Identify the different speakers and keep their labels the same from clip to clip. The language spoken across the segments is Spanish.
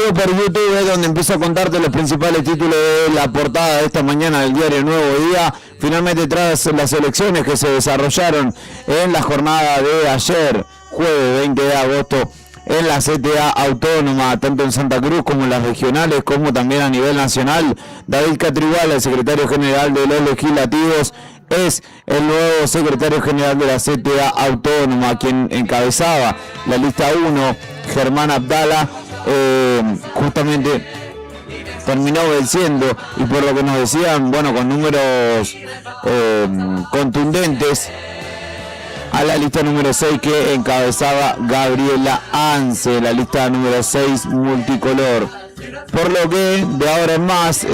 Speaker 1: vivo por YouTube, donde empiezo a contarte los principales títulos de la portada de esta mañana del diario Nuevo Día. Finalmente, tras las elecciones que se desarrollaron en la jornada de ayer, jueves 20 de agosto, en la CTA autónoma, tanto en Santa Cruz como en las regionales, como también a nivel nacional, David Catriguala, el secretario general de los legislativos, es el nuevo secretario general de la CTA autónoma, quien encabezaba la lista 1, Germán Abdala, justamente terminó venciendo, y por lo que nos decían, bueno, con números contundentes, a la lista número 6 que encabezaba Gabriela Ance, la lista número 6 multicolor. Por lo que de ahora en más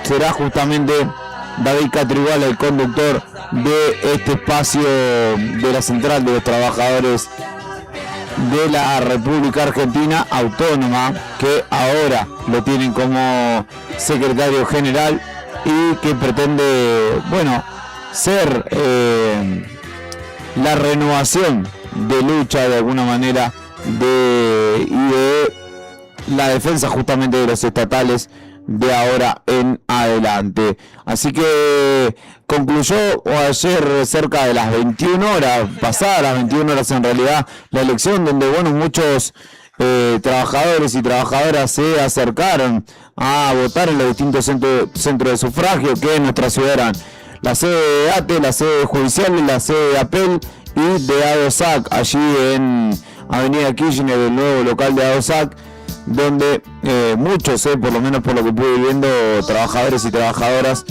Speaker 1: será justamente David Catriguala el conductor de este espacio de la Central de los Trabajadores de la República Argentina Autónoma, que ahora lo tienen como secretario general y que pretende, bueno, ser la renovación de lucha de alguna manera y de la defensa justamente de los estatales de ahora en adelante. Así que concluyó ayer cerca de las 21 horas, pasadas las 21 horas en realidad, la elección, donde bueno, muchos trabajadores y trabajadoras se acercaron a votar en los distintos centros de sufragio que en nuestra ciudad eran la sede de ATE, la sede judicial, la sede de APEL y de ADOSAC, allí en Avenida Kirchner, el nuevo local de ADOSAC, donde muchos, por lo menos por lo que pude ir viendo, trabajadores y trabajadoras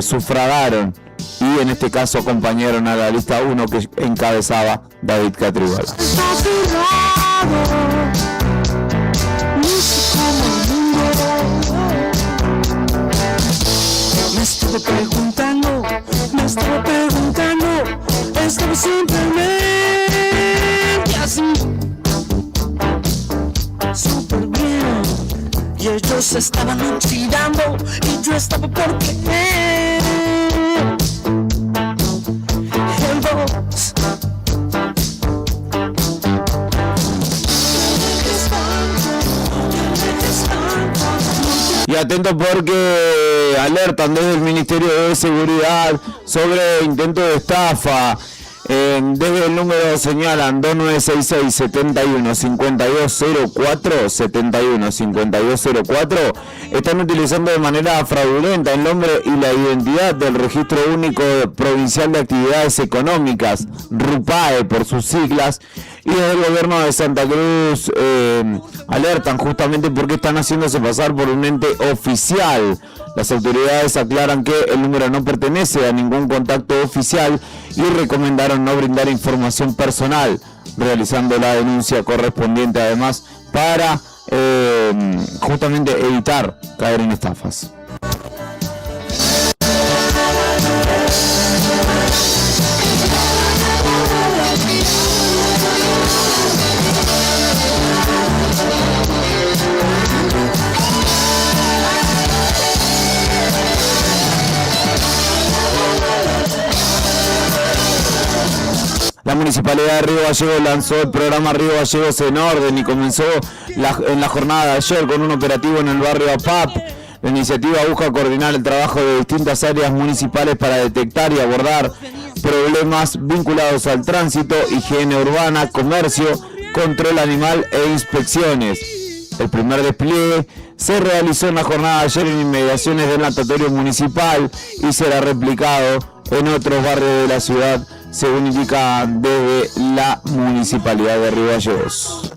Speaker 1: sufragaron y en este caso acompañaron a la lista 1 que encabezaba David Catriguala.
Speaker 2: Me estaba preguntando, estaba simplemente así, súper bien, y ellos estaban oxidando, y yo estaba por querer el box.
Speaker 1: Y atento porque alertan desde el Ministerio de Seguridad sobre intento de estafa. Desde el número señalan 2966 71 5204 71 5204. Están utilizando de manera fraudulenta el nombre y la identidad del Registro Único Provincial de Actividades Económicas, RUPAE por sus siglas, y desde el gobierno de Santa Cruz alertan justamente porque están haciéndose pasar por un ente oficial. Las autoridades aclaran que el número no pertenece a ningún contacto oficial y recomendaron no brindar información personal, realizando la denuncia correspondiente además para justamente evitar caer en estafas. La Municipalidad de Río Gallegos lanzó el programa Río Gallegos en Orden y comenzó en la jornada de ayer con un operativo en el barrio APAP. La iniciativa busca coordinar el trabajo de distintas áreas municipales para detectar y abordar problemas vinculados al tránsito, higiene urbana, comercio, control animal e inspecciones. El primer despliegue se realizó en la jornada de ayer en inmediaciones del natatorio municipal y será replicado en otros barrios de la ciudad, según indica desde la Municipalidad de Río Gallegos.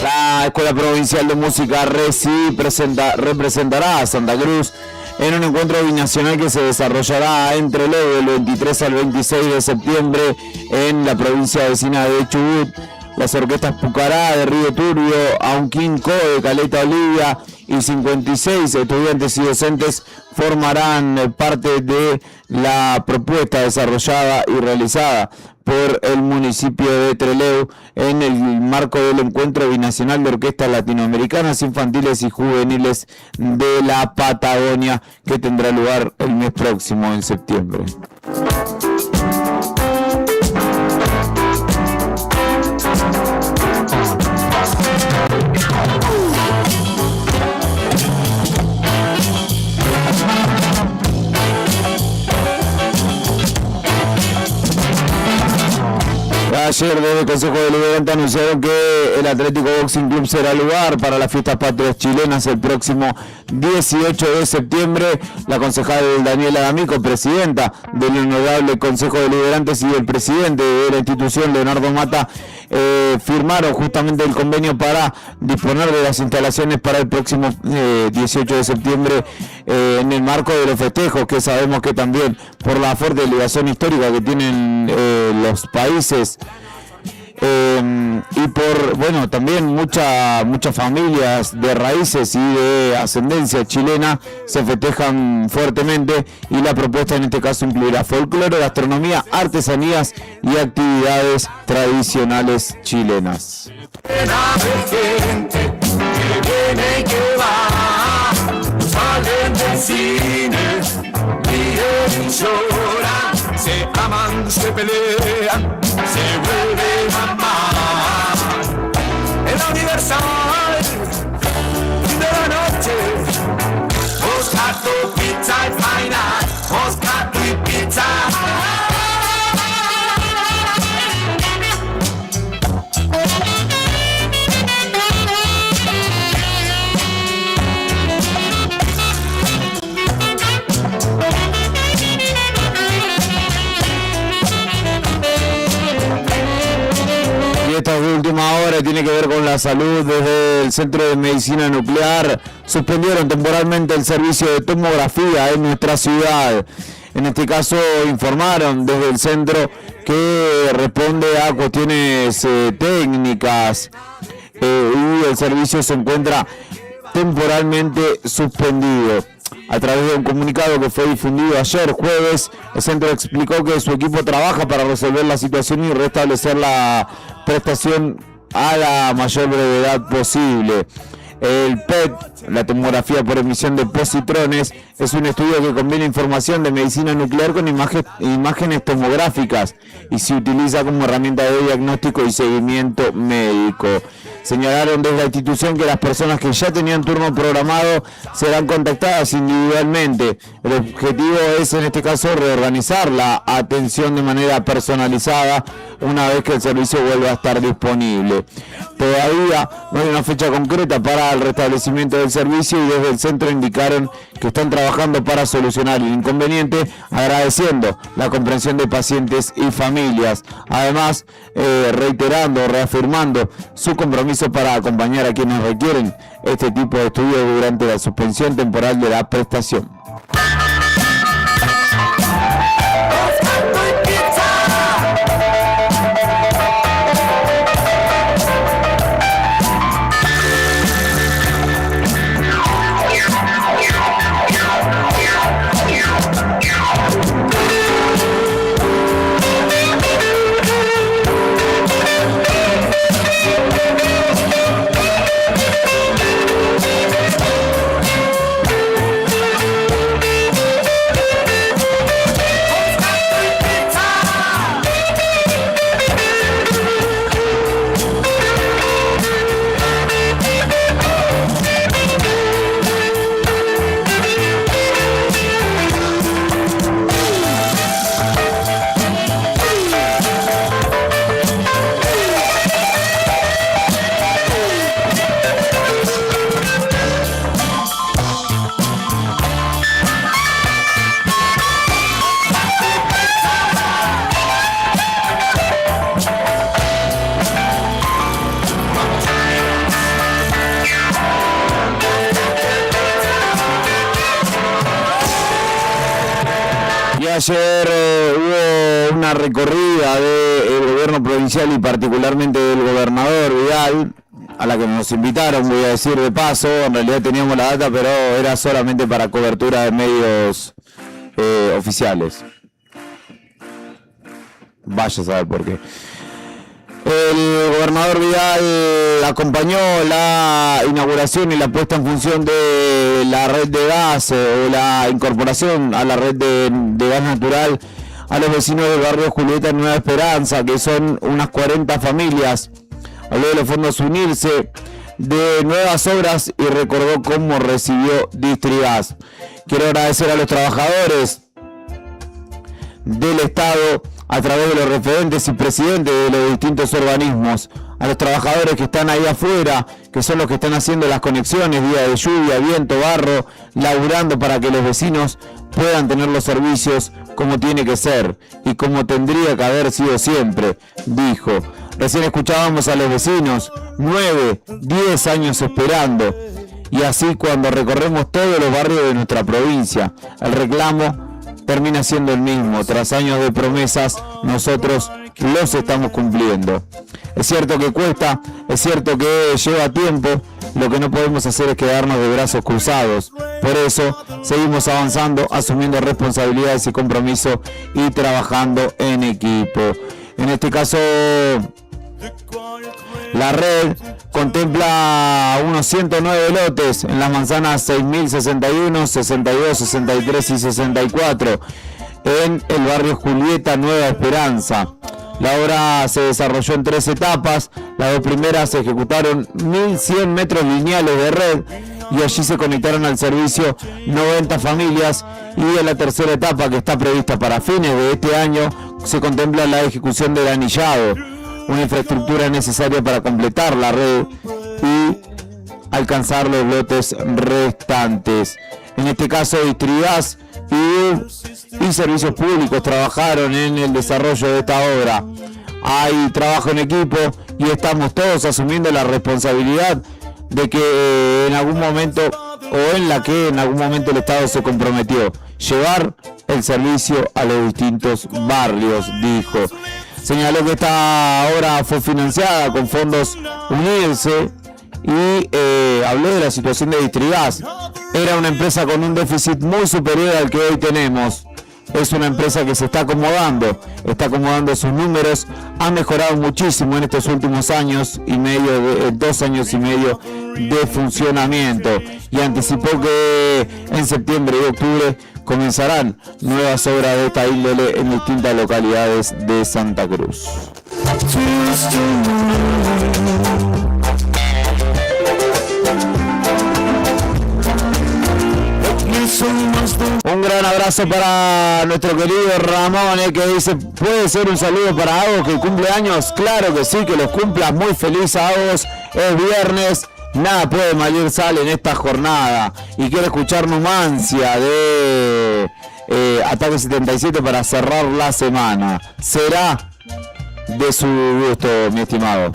Speaker 1: La Escuela Provincial de Música RECI representará a Santa Cruz en un encuentro binacional que se desarrollará entre el 23 al 26 de septiembre en la provincia vecina de Chubut, las orquestas Pucará de Río Turbio, Aunquinco de Caleta Olivia y 56 estudiantes y docentes formarán parte de la propuesta desarrollada y realizada por el municipio de Trelew en el marco del Encuentro Binacional de Orquestas Latinoamericanas Infantiles y Juveniles de la Patagonia, que tendrá lugar el mes próximo, en septiembre. Ayer desde el Consejo Deliberante anunciaron que el Atlético Boxing Club será lugar para las fiestas patrias chilenas el próximo 18 de septiembre. La concejal Daniela D'Amico, presidenta del Honorable Consejo Deliberantes, y el presidente de la institución, Leonardo Mata, firmaron justamente el convenio para disponer de las instalaciones para el próximo 18 de septiembre en el marco de los festejos, que sabemos que también por la fuerte ligación histórica que tienen los países y por, bueno, también muchas familias de raíces y de ascendencia chilena se festejan fuertemente, y la propuesta en este caso incluirá folclore, gastronomía, artesanías y actividades tradicionales chilenas.
Speaker 2: Se aman, se pelean, se vuelven a amar. En la Universal de la noche, Moscato Pizza y Final, Moscato y Pizza.
Speaker 1: Esta última hora tiene que ver con la salud. Desde el Centro de Medicina Nuclear suspendieron temporalmente el servicio de tomografía en nuestra ciudad. En este caso informaron desde el centro que responde a cuestiones técnicas y el servicio se encuentra temporalmente suspendido. A través de un comunicado que fue difundido ayer jueves, el centro explicó que su equipo trabaja para resolver la situación y restablecer la prestación a la mayor brevedad posible. El PET, la tomografía por emisión de positrones, es un estudio que combina información de medicina nuclear con imágenes tomográficas y se utiliza como herramienta de diagnóstico y seguimiento médico. Señalaron desde la institución que las personas que ya tenían turno programado serán contactadas individualmente. El objetivo es, en este caso, reorganizar la atención de manera personalizada una vez que el servicio vuelva a estar disponible. Todavía no hay una fecha concreta para el restablecimiento del servicio y desde el centro indicaron que están trabajando para solucionar el inconveniente, agradeciendo la comprensión de pacientes y familias. Además, reafirmando su compromiso para acompañar a quienes requieren este tipo de estudios durante la suspensión temporal de la prestación. Ayer hubo una recorrida del gobierno provincial y particularmente del gobernador Vidal, a la que nos invitaron, voy a decir de paso. En realidad teníamos la data, pero era solamente para cobertura de medios oficiales. Vaya a saber por qué. El gobernador Vidal acompañó la inauguración y la puesta en función de la red de gas o la incorporación a la red de gas natural a los vecinos del barrio Julieta Nueva Esperanza, que son unas 40 familias. Habló de los fondos Unirse, de nuevas obras y recordó cómo recibió Distrigas. Quiero agradecer a los trabajadores del Estado a través de los referentes y presidentes de los distintos organismos, a los trabajadores que están ahí afuera, que son los que están haciendo las conexiones, día de lluvia, viento, barro, laburando para que los vecinos puedan tener los servicios como tiene que ser y como tendría que haber sido siempre, dijo. Recién escuchábamos a los vecinos, 9, 10 años esperando, y así cuando recorremos todos los barrios de nuestra provincia, el reclamo termina siendo el mismo. Tras años de promesas, nosotros los estamos cumpliendo. Es cierto que cuesta, es cierto que lleva tiempo, lo que no podemos hacer es quedarnos de brazos cruzados. Por eso seguimos avanzando, asumiendo responsabilidades y compromiso y trabajando en equipo. En este caso, la red contempla unos 109 lotes en las manzanas 6.061, 62, 63 y 64 en el barrio Julieta Nueva Esperanza. La obra se desarrolló en 3 etapas. Las 2 primeras se ejecutaron 1.100 metros lineales de red y allí se conectaron al servicio 90 familias, y en la tercera etapa, que está prevista para fines de este año, se contempla la ejecución del anillado, una infraestructura necesaria para completar la red y alcanzar los lotes restantes. En este caso, Distrigas y servicios públicos trabajaron en el desarrollo de esta obra. Hay trabajo en equipo y estamos todos asumiendo la responsabilidad de que en algún momento, o en la que en algún momento el Estado se comprometió, llevar el servicio a los distintos barrios, dijo. Señaló que esta obra fue financiada con fondos Unirse y habló de la situación de Distrigas. Era una empresa con un déficit muy superior al que hoy tenemos. Es una empresa que se está acomodando sus números, ha mejorado muchísimo en estos últimos años y medio, 2 años y medio de funcionamiento, y anticipó que en septiembre y octubre comenzarán nuevas obras de esta índole en distintas localidades de Santa Cruz. Un gran abrazo para nuestro querido Ramón, que dice, ¿puede ser un saludo para Agos que cumple años? Claro que sí, que los cumpla. Muy feliz Agos, es viernes, nada puede mal sal en esta jornada. Y quiero escuchar Numancia de Ataque 77 para cerrar la semana. Será de su gusto, mi estimado.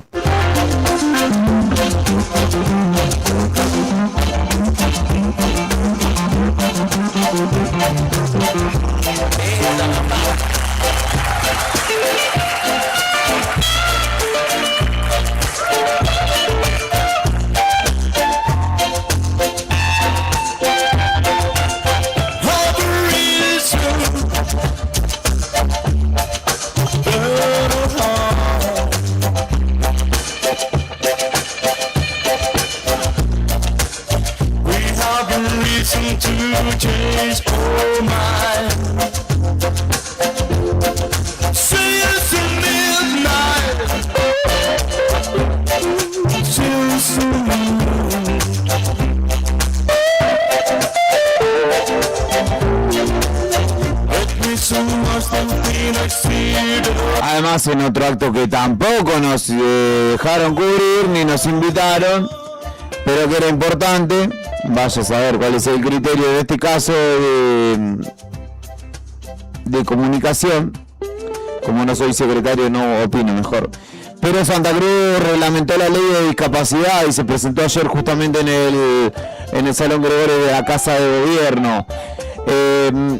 Speaker 2: Change all mine. See us in midnight. Too soon.
Speaker 1: Además, en otro acto que tampoco nos dejaron cubrir ni nos invitaron, pero que era importante, vaya a saber cuál es el criterio de este caso de comunicación. Como no soy secretario, no opino mejor. Pero Santa Cruz reglamentó la ley de discapacidad y se presentó ayer justamente en el Salón Gregorio de la Casa de Gobierno.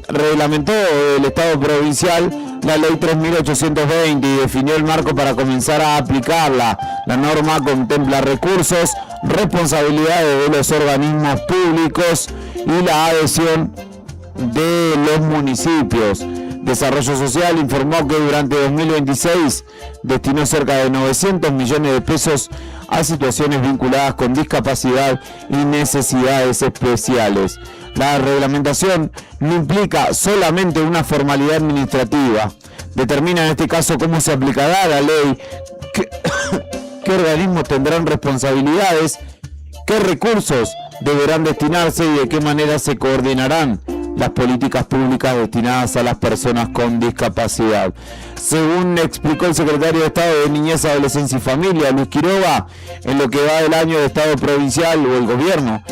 Speaker 1: Reglamentó el Estado provincial la ley 3.820 y definió el marco para comenzar a aplicarla. La norma contempla recursos, responsabilidades de los organismos públicos y la adhesión de los municipios. Desarrollo Social informó que durante 2026 destinó cerca de 900 millones de pesos a situaciones vinculadas con discapacidad y necesidades especiales. La reglamentación no implica solamente una formalidad administrativa, determina en este caso cómo se aplicará la ley, qué organismos tendrán responsabilidades, qué recursos deberán destinarse y de qué manera se coordinarán las políticas públicas destinadas a las personas con discapacidad. Según explicó el secretario de Estado de Niñez, Adolescencia y Familia, Luis Quiroga, en lo que va del año de Estado provincial o el gobierno,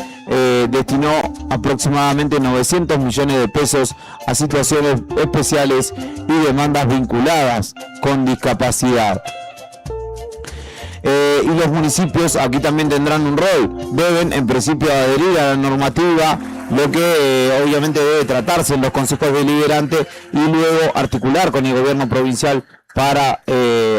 Speaker 1: destinó aproximadamente 900 millones de pesos a situaciones especiales y demandas vinculadas con discapacidad. Y los municipios aquí también tendrán un rol, deben en principio adherir a la normativa, lo que obviamente debe tratarse en los consejos deliberantes y luego articular con el gobierno provincial para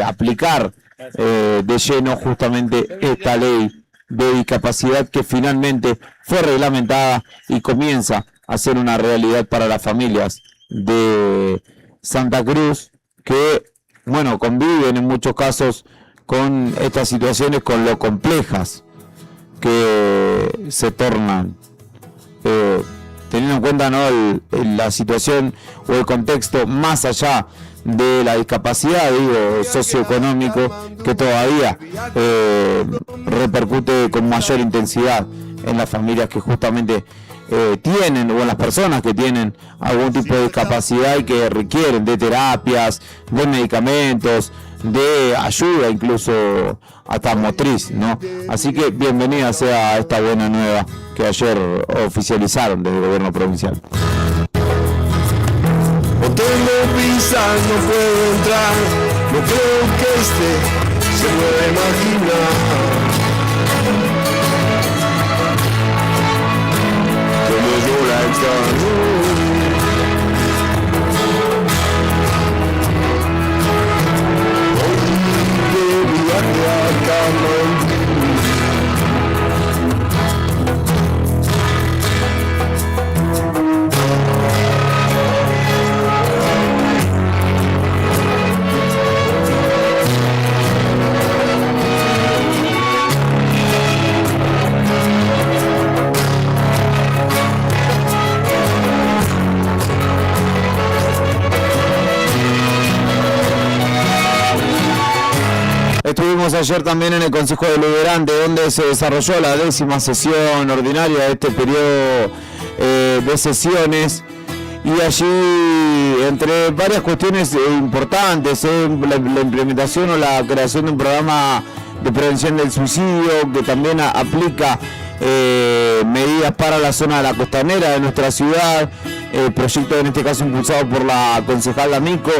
Speaker 1: aplicar de lleno justamente esta ley de discapacidad que finalmente fue reglamentada y comienza a ser una realidad para las familias de Santa Cruz que, bueno, conviven en muchos casos con estas situaciones, con lo complejas que se tornan, teniendo en cuenta, ¿no?, la situación o el contexto más allá de la discapacidad, digo, socioeconómico, que todavía repercute con mayor intensidad en las familias que justamente tienen, o en las personas que tienen algún tipo de discapacidad y que requieren de terapias, de medicamentos, de ayuda incluso hasta motriz, ¿no? Así que bienvenida sea esta buena nueva que ayer oficializaron desde el gobierno provincial.
Speaker 3: No tengo visa, no puedo entrar, no creo que se pueda imaginar como yo la extraño.
Speaker 1: Estuvimos ayer también en el Consejo Deliberante, donde se desarrolló la 10ª sesión ordinaria de este periodo de sesiones, y allí, entre varias cuestiones importantes, la implementación o la creación de un programa de prevención del suicidio que también aplica medidas para la zona de la costanera de nuestra ciudad, proyecto en este caso impulsado por la concejal D'Amico,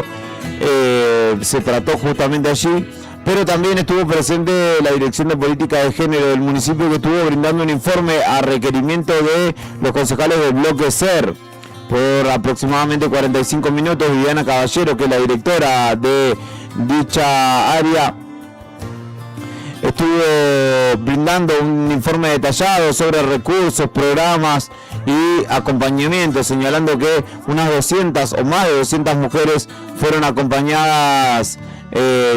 Speaker 1: se trató justamente allí. Pero también estuvo presente la Dirección de Política de Género del municipio, que estuvo brindando un informe a requerimiento de los concejales del bloque SER por aproximadamente 45 minutos. Viviana Caballero, que es la directora de dicha área, estuvo brindando un informe detallado sobre recursos, programas y acompañamiento, señalando que unas 200 o más de 200 mujeres fueron acompañadas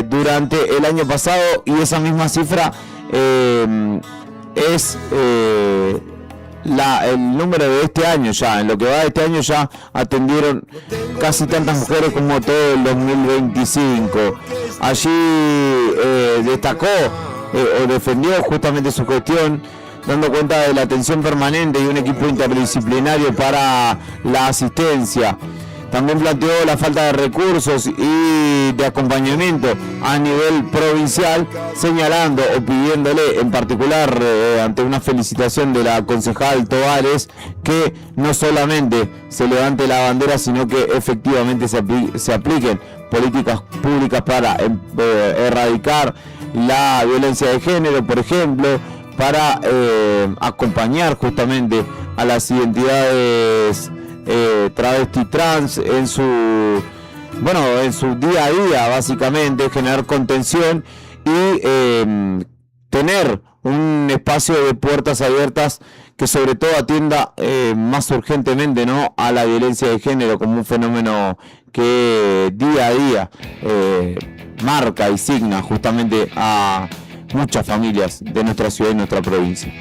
Speaker 1: durante el año pasado, y esa misma cifra es el número de este año. Ya en lo que va de este año ya atendieron casi tantas mujeres como todo el 2025. Allí destacó o defendió justamente su gestión, dando cuenta de la atención permanente y un equipo interdisciplinario para la asistencia. También planteó la falta de recursos y de acompañamiento a nivel provincial, señalando o pidiéndole en particular, ante una felicitación de la concejal Tovares, que no solamente se levante la bandera, sino que efectivamente se apliquen políticas públicas para erradicar la violencia de género, por ejemplo, para acompañar justamente a las identidades travesti trans en su bueno, en su día a día, básicamente, generar contención y tener un espacio de puertas abiertas que sobre todo atienda más urgentemente, ¿no?, a la violencia de género como un fenómeno que día a día marca y signa justamente a muchas familias de nuestra ciudad y nuestra provincia.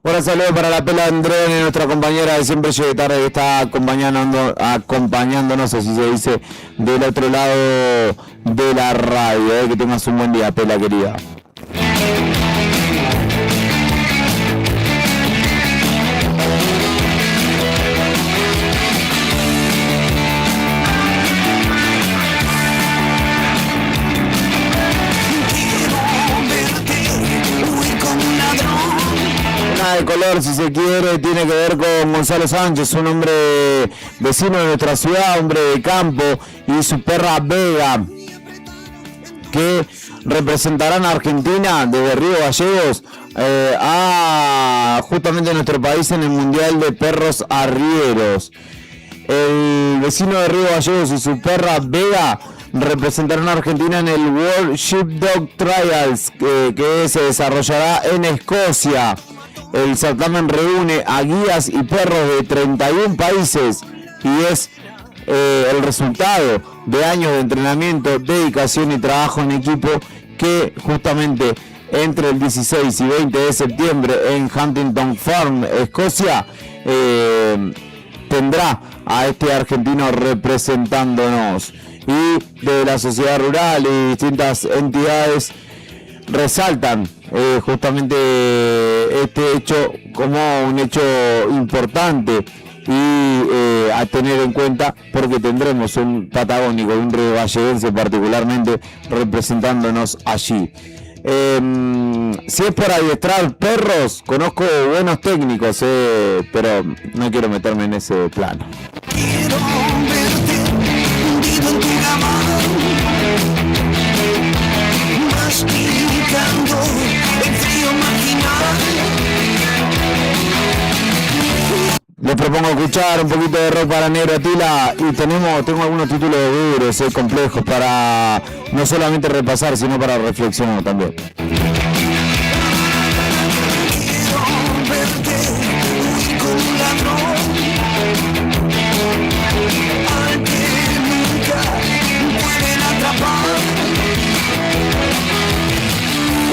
Speaker 1: Un saludo para la Pela Andrés, nuestra compañera de siempre llegue tarde, que está acompañándonos, así se dice, del otro lado de la radio. Que tengas un buen día, Pela querida. De color, si se quiere, tiene que ver con Gonzalo Sánchez, un hombre vecino de nuestra ciudad, hombre de campo, y su perra Vega, que representarán a Argentina desde Río Gallegos a justamente nuestro país en el Mundial de Perros Arrieros. El vecino de Río Gallegos y su perra Vega representarán a Argentina en el World Sheepdog Trials que se desarrollará en Escocia. El certamen reúne a guías y perros de 31 países y es el resultado de años de entrenamiento, dedicación y trabajo en equipo que justamente entre el 16 y 20 de septiembre en Huntington Farm, Escocia, tendrá a este argentino representándonos. Y de la sociedad rural y distintas entidades resaltan justamente este hecho como un hecho importante y a tener en cuenta, porque tendremos un patagónico, un río galleguense particularmente representándonos allí. Si es por adiestrar perros, conozco buenos técnicos, pero no quiero meterme en ese plano.
Speaker 2: Quiero verte hundido en tu cama, masticando el frío marginal.
Speaker 1: Les propongo escuchar un poquito de rock para Negro Atila y tengo algunos títulos duros, complejos, para no solamente repasar, sino para reflexionar también.
Speaker 2: Quiero verte huir como un ladrón, al que nunca pueden atrapar,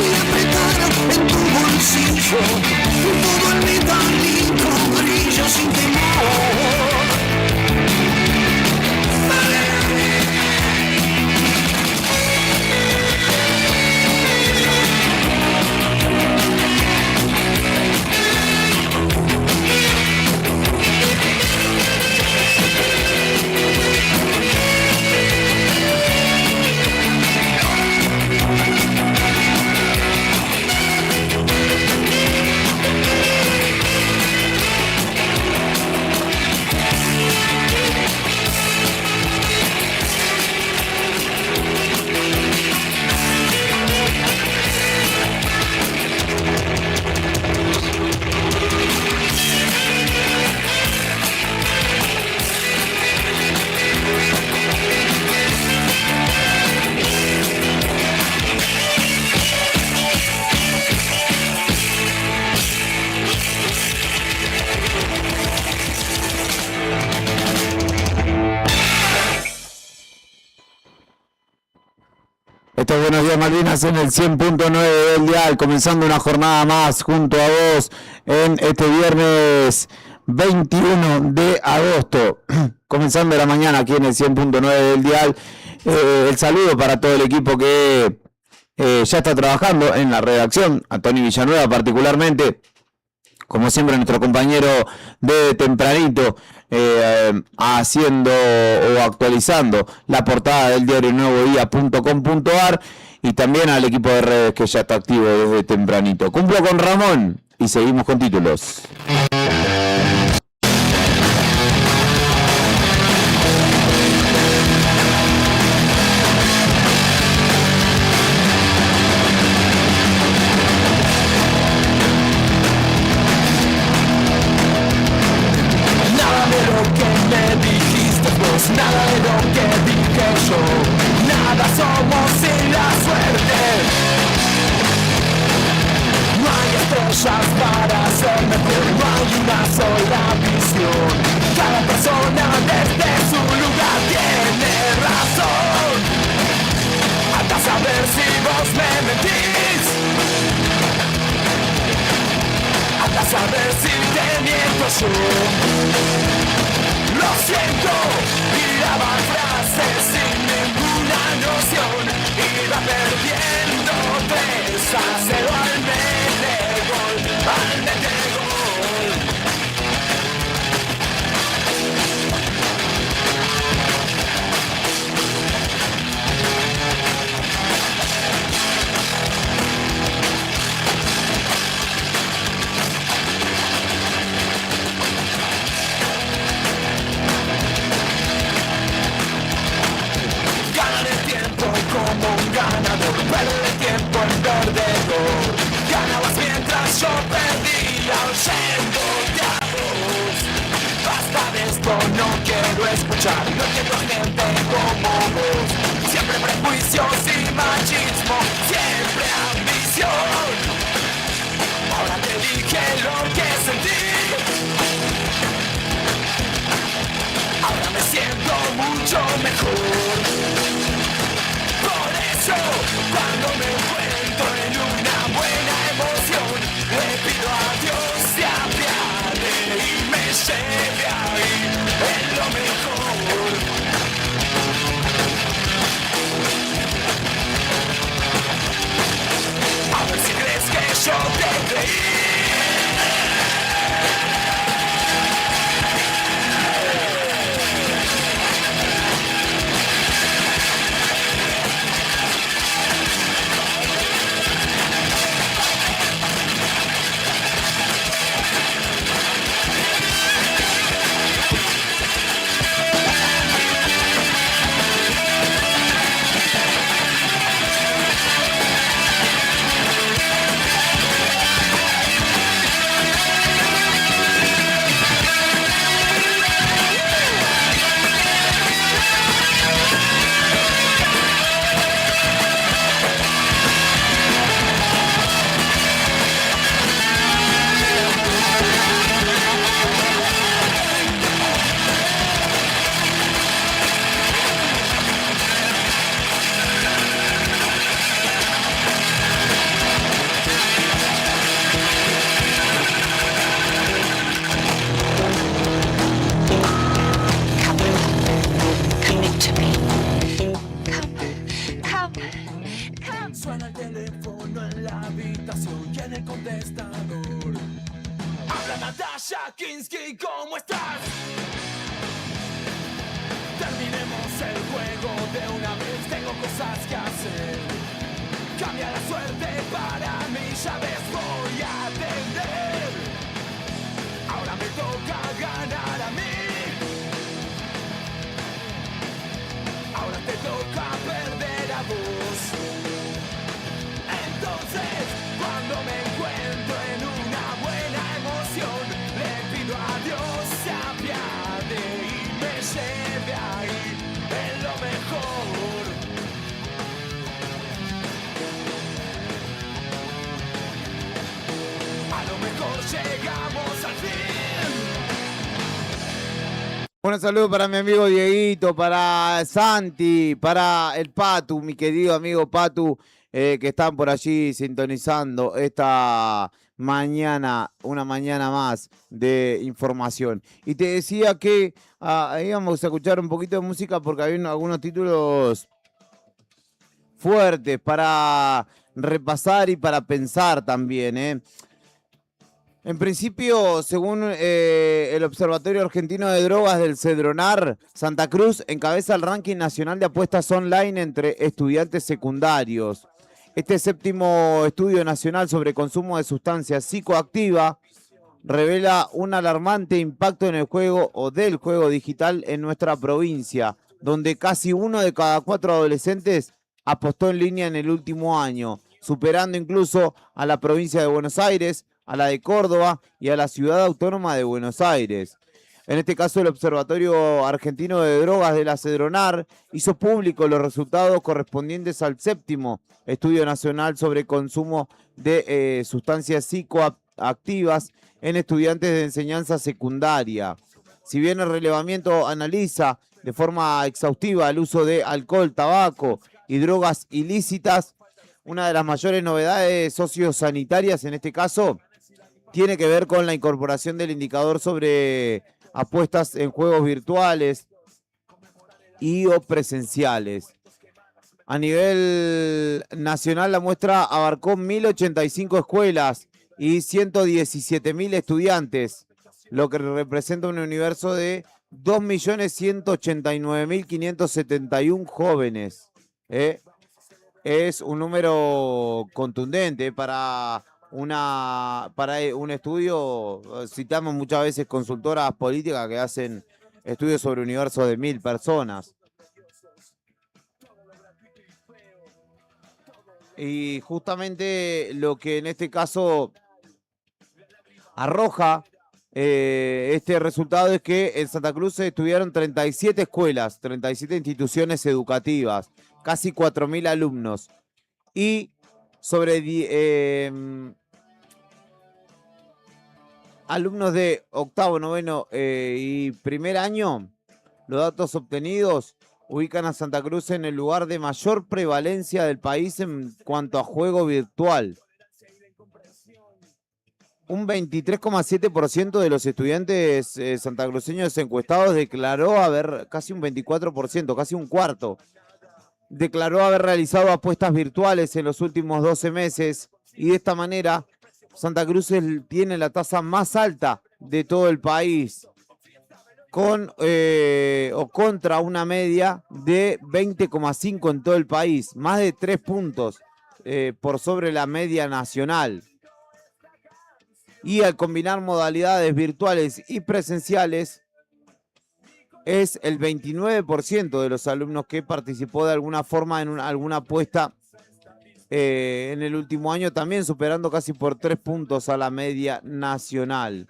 Speaker 2: y apretar en tu bolsillo todo el metálico brillo sin temor.
Speaker 1: Estos Buenos Días Malvinas en el 100.9 del dial, comenzando una jornada más junto a vos en este viernes 21 de agosto, comenzando la mañana aquí en el 100.9 del dial. El saludo para todo el equipo que ya está trabajando en la redacción, a Tony Villanueva particularmente, como siempre nuestro compañero de tempranito, haciendo o actualizando la portada del diario nuevodía.com.ar, y también al equipo de redes que ya está activo desde tempranito. Cumplo con Ramón y seguimos con títulos.
Speaker 2: somos sin la suerte. No hay estrellas para ser mejor, no hay una sola visión. Cada persona desde su lugar tiene razón. Hasta saber si vos me mentís, hasta saber si te miento yo. Lo siento, tiraba frases sin ninguna noción. Iba perdiendo 3-0 al Medegol, al Medegol. Como un ganador, perder el tiempo en perdedor. Ganabas mientras yo perdía, oyéndote a vos. Basta de esto, no quiero escuchar. No quiero gente como vos. Siempre prejuicios y machismo, siempre ambición. Ahora te dije lo que sentí, ahora me siento mucho mejor. Cuando me encuentro en una buena emoción, le pido a Dios se apiade y me lleve ahí en lo mejor. A ver si crees que yo te creí. Suena el teléfono en la habitación y en el contestador habla Natasha Kinski, ¿cómo estás? Terminemos el juego de una vez, tengo cosas que hacer. Cambia la suerte para mí, ya ves, voy a atender. Ahora me toca ganar a mí, ahora te toca perder a vos. Entonces, cuando me encuentro en una buena emoción, le pido a Dios se apiade y me lleve ahí en lo mejor. A lo mejor llegamos al fin.
Speaker 1: Un saludo para mi amigo Dieguito, para Santi, para el Patu, mi querido amigo Patu, que están por allí sintonizando esta mañana, una mañana más de información. Y te decía que íbamos a escuchar un poquito de música porque hay algunos títulos fuertes para repasar y para pensar también, ¿eh? En principio, según el Observatorio Argentino de Drogas del Cedronar, Santa Cruz encabeza el ranking nacional de apuestas online entre estudiantes secundarios. Este séptimo estudio nacional sobre consumo de sustancias psicoactivas revela un alarmante impacto en el juego o del juego digital en nuestra provincia, donde casi 1 de cada 4 adolescentes apostó en línea en el último año, superando incluso a la provincia de Buenos Aires, a la de Córdoba y a la ciudad autónoma de Buenos Aires. En este caso, el Observatorio Argentino de Drogas de la Cedronar hizo público los resultados correspondientes al 7º Estudio Nacional sobre Consumo de Sustancias Psicoactivas en estudiantes de enseñanza secundaria. Si bien el relevamiento analiza de forma exhaustiva el uso de alcohol, tabaco y drogas ilícitas, una de las mayores novedades sociosanitarias en este caso tiene que ver con la incorporación del indicador sobre apuestas en juegos virtuales y o presenciales. A nivel nacional, la muestra abarcó 1.085 escuelas y 117.000 estudiantes, lo que representa un universo de 2.189.571 jóvenes. Es un número contundente para un estudio. Citamos muchas veces consultoras políticas que hacen estudios sobre un universo de 1.000 personas. Y justamente lo que en este caso arroja este resultado es que en Santa Cruz se estudiaron 37 escuelas, 37 instituciones educativas, casi 4.000 alumnos. Y sobre alumnos de octavo, noveno y primer año, los datos obtenidos ubican a Santa Cruz en el lugar de mayor prevalencia del país en cuanto a juego virtual. Un 23,7% de los estudiantes santacruceños encuestados declaró haber, casi un 24%, casi un cuarto, declaró haber realizado apuestas virtuales en los últimos 12 meses y de esta manera Santa Cruz tiene la tasa más alta de todo el país, con o contra una media de 20,5 en todo el país, más de 3 puntos por sobre la media nacional. Y al combinar modalidades virtuales y presenciales, es el 29% de los alumnos que participó de alguna forma en alguna apuesta en el último año, también superando casi por 3 puntos a la media nacional.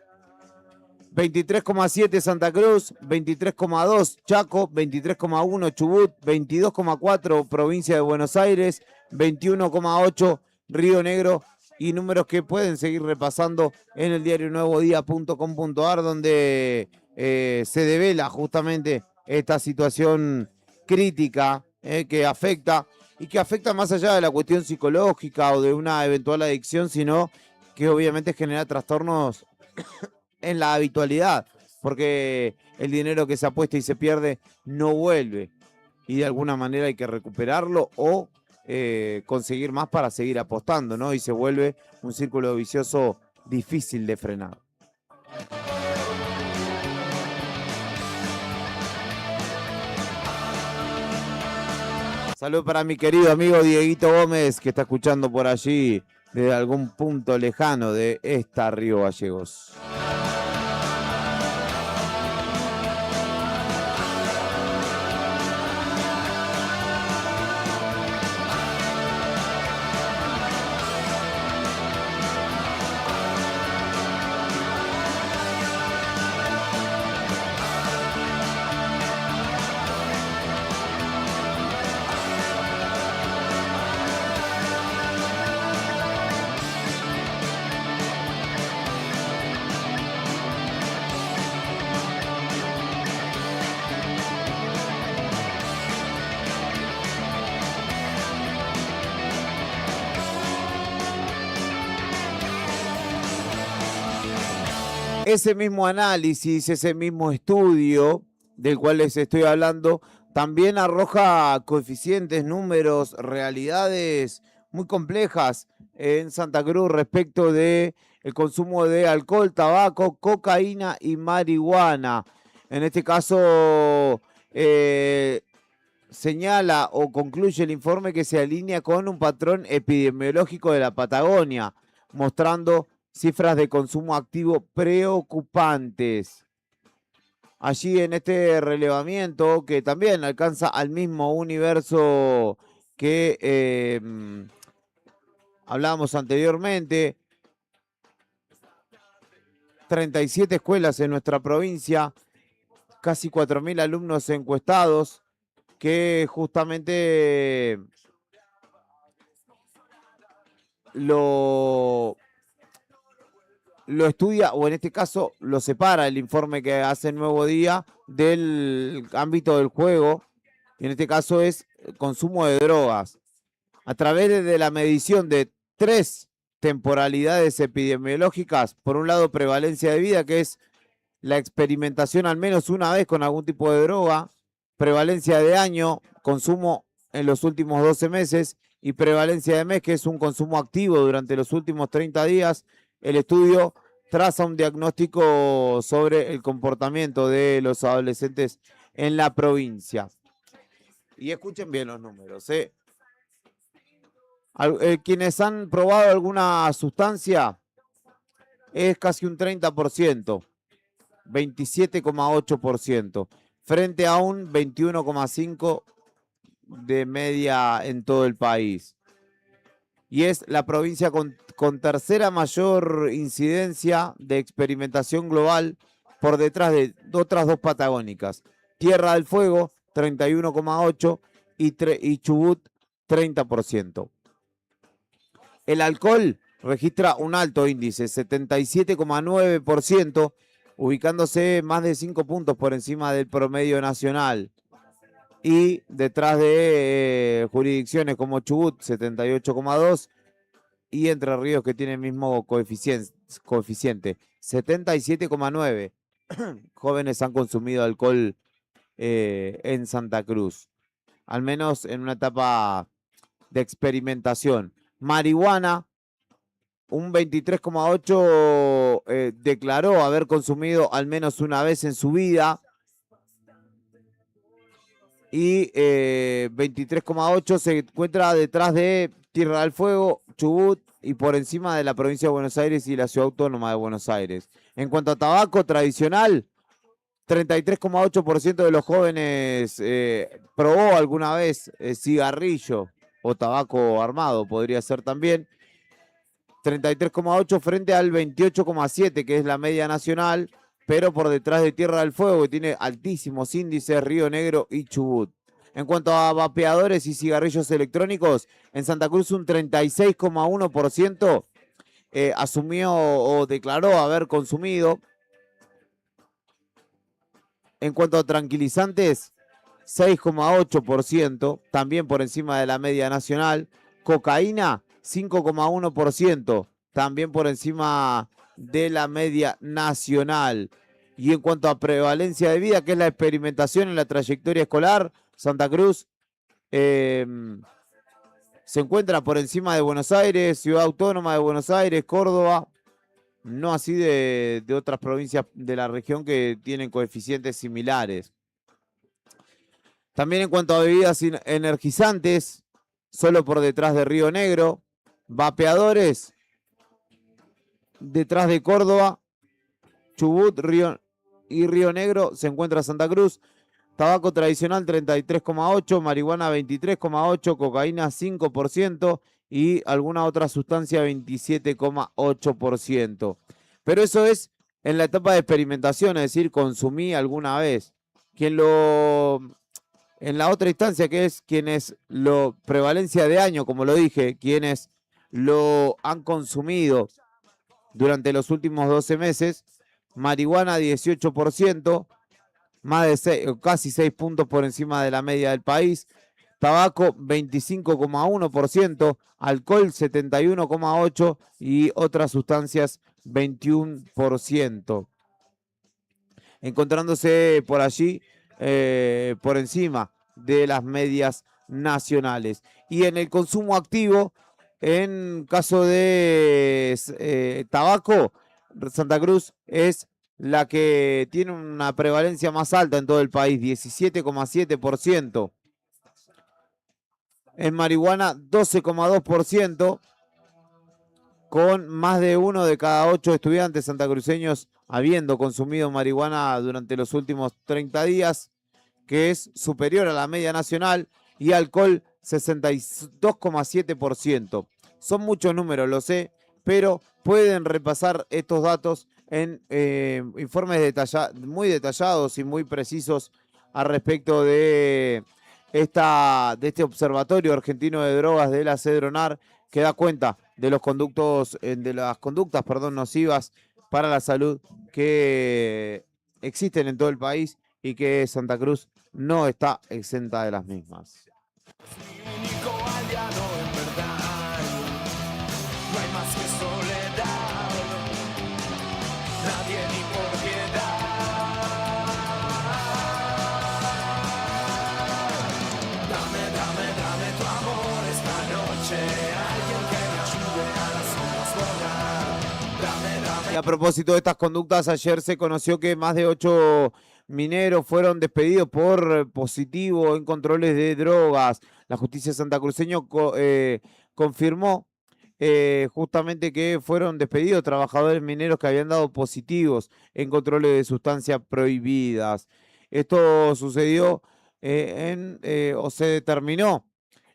Speaker 1: 23,7 Santa Cruz, 23,2 Chaco, 23,1 Chubut, 22,4 Provincia de Buenos Aires, 21,8 Río Negro, y números que pueden seguir repasando en el diario nuevodía.com.ar, donde se devela justamente esta situación crítica que afecta, y que afecta más allá de la cuestión psicológica o de una eventual adicción, sino que obviamente genera trastornos en la habitualidad, porque el dinero que se apuesta y se pierde no vuelve, y de alguna manera hay que recuperarlo o conseguir más para seguir apostando, ¿no? Y se vuelve un círculo vicioso difícil de frenar. Salud para mi querido amigo Dieguito Gómez, que está escuchando por allí desde algún punto lejano de esta Río Gallegos. Ese mismo análisis, ese mismo estudio del cual les estoy hablando, también arroja coeficientes, números, realidades muy complejas en Santa Cruz respecto de el consumo de alcohol, tabaco, cocaína y marihuana. En este caso, señala o concluye el informe que se alinea con un patrón epidemiológico de la Patagonia, mostrando cifras de consumo activo preocupantes. Allí en este relevamiento, que también alcanza al mismo universo que hablábamos anteriormente, 37 escuelas en nuestra provincia, casi 4.000 alumnos encuestados que justamente lo estudia, o en este caso lo separa el informe que hace Nuevo Día del ámbito del juego, y en este caso es consumo de drogas. A través de la medición de 3 temporalidades epidemiológicas, por un lado prevalencia de vida, que es la experimentación al menos una vez con algún tipo de droga, prevalencia de año, consumo en los últimos 12 meses, y prevalencia de mes, que es un consumo activo durante los últimos 30 días. El estudio traza un diagnóstico sobre el comportamiento de los adolescentes en la provincia. Y escuchen bien los números, ¿eh? Quienes han probado alguna sustancia es casi un 30%, 27,8%, frente a un 21,5% de media en todo el país. Y es la provincia con tercera mayor incidencia de experimentación global, por detrás de otras 2 patagónicas. Tierra del Fuego, 31,8%, y Chubut, 30%. El alcohol registra un alto índice, 77,9%, ubicándose más de 5 puntos por encima del promedio nacional. Y detrás de jurisdicciones como Chubut, 78,2%, y Entre Ríos, que tiene el mismo coeficiente, 77,9%. Jóvenes han consumido alcohol en Santa Cruz, al menos en una etapa de experimentación. Marihuana, un 23,8% declaró haber consumido al menos una vez en su vida, y 23,8% se encuentra detrás de Tierra del Fuego, Chubut, y por encima de la provincia de Buenos Aires y la Ciudad Autónoma de Buenos Aires. En cuanto a tabaco tradicional, 33,8% de los jóvenes probó alguna vez cigarrillo o tabaco armado, podría ser también. 33,8% frente al 28,7%, que es la media nacional, pero por detrás de Tierra del Fuego, que tiene altísimos índices, Río Negro y Chubut. En cuanto a vapeadores y cigarrillos electrónicos, en Santa Cruz un 36,1% asumió o declaró haber consumido. En cuanto a tranquilizantes, 6,8%, también por encima de la media nacional. Cocaína, 5,1%, también por encima de la media nacional. Y en cuanto a prevalencia de vida, que es la experimentación en la trayectoria escolar, Santa Cruz se encuentra por encima de Buenos Aires, Ciudad Autónoma de Buenos Aires, Córdoba, no así de otras provincias de la región que tienen coeficientes similares. También en cuanto a bebidas energizantes, solo por detrás de Río Negro. Vapeadores, detrás de Córdoba, Chubut, Río Negro, se encuentra Santa Cruz. Tabaco tradicional 33,8%, marihuana 23,8%, cocaína 5% y alguna otra sustancia 27,8%. Pero eso es en la etapa de experimentación, es decir, consumí alguna vez. En la otra instancia, que es quienes prevalencia de año, como lo dije, quienes lo han consumido durante los últimos 12 meses, marihuana 18%, casi 6 puntos por encima de la media del país. Tabaco 25,1%, alcohol 71,8% y otras sustancias 21%. Encontrándose por allí por encima de las medias nacionales. Y en el consumo activo, en caso de tabaco, Santa Cruz es la que tiene una prevalencia más alta en todo el país, 17,7%. En marihuana, 12,2%, con más de 1 de cada 8 estudiantes santacruceños habiendo consumido marihuana durante los últimos 30 días, que es superior a la media nacional, y alcohol, 62,7%. Son muchos números, lo sé, pero pueden repasar estos datos en informes muy detallados y muy precisos al respecto de este Observatorio Argentino de Drogas de la Cedronar, que da cuenta de los de las conductas, nocivas para la salud que existen en todo el país y que Santa Cruz no está exenta de las mismas.
Speaker 2: Mi único aliado en verdad, no hay más que soledad, nadie ni por piedad. Dame tu amor esta noche, alguien que me ayude a las ondas volar.
Speaker 1: Y a propósito de estas conductas, ayer se conoció que más de 8 mineros fueron despedidos por positivo en controles de drogas. La justicia santacruceña confirmó justamente que fueron despedidos trabajadores mineros que habían dado positivos en controles de sustancias prohibidas. Esto sucedió o se determinó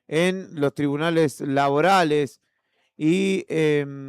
Speaker 1: en los tribunales laborales y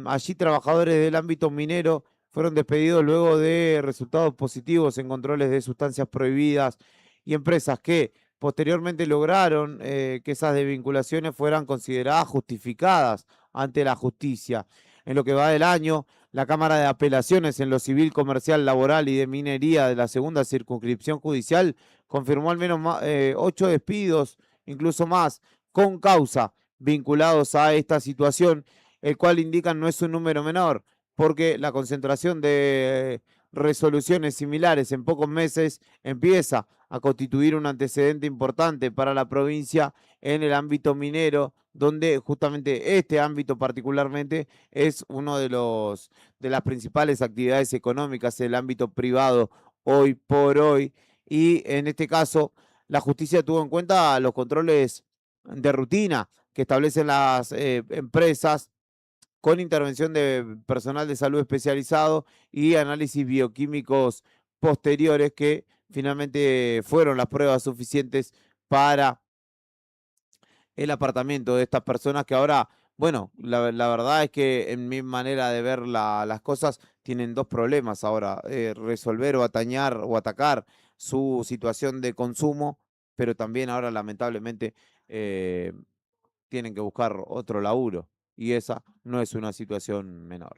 Speaker 1: allí trabajadores del ámbito minero fueron despedidos luego de resultados positivos en controles de sustancias prohibidas y empresas que posteriormente lograron que esas desvinculaciones fueran consideradas justificadas ante la justicia. En lo que va del año, la Cámara de Apelaciones en lo Civil, Comercial, Laboral y de Minería de la Segunda Circunscripción Judicial confirmó al menos 8 despidos, incluso más, con causa vinculados a esta situación, el cual indican no es un número menor, porque la concentración de resoluciones similares en pocos meses empieza a constituir un antecedente importante para la provincia en el ámbito minero, donde justamente este ámbito particularmente es uno de las principales actividades económicas, el ámbito privado hoy por hoy, y en este caso la justicia tuvo en cuenta los controles de rutina que establecen las empresas con intervención de personal de salud especializado y análisis bioquímicos posteriores que finalmente fueron las pruebas suficientes para el apartamiento de estas personas que ahora, bueno, la verdad es que en mi manera de ver las cosas tienen dos problemas ahora, resolver o atañar o atacar su situación de consumo, pero también ahora lamentablemente tienen que buscar otro laburo y esa no es una situación menor.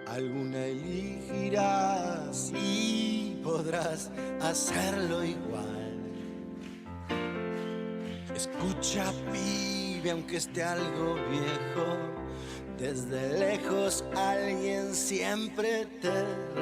Speaker 3: Alguna elegirás y podrás hacerlo igual. Escucha, pibe, aunque esté algo viejo, desde lejos alguien siempre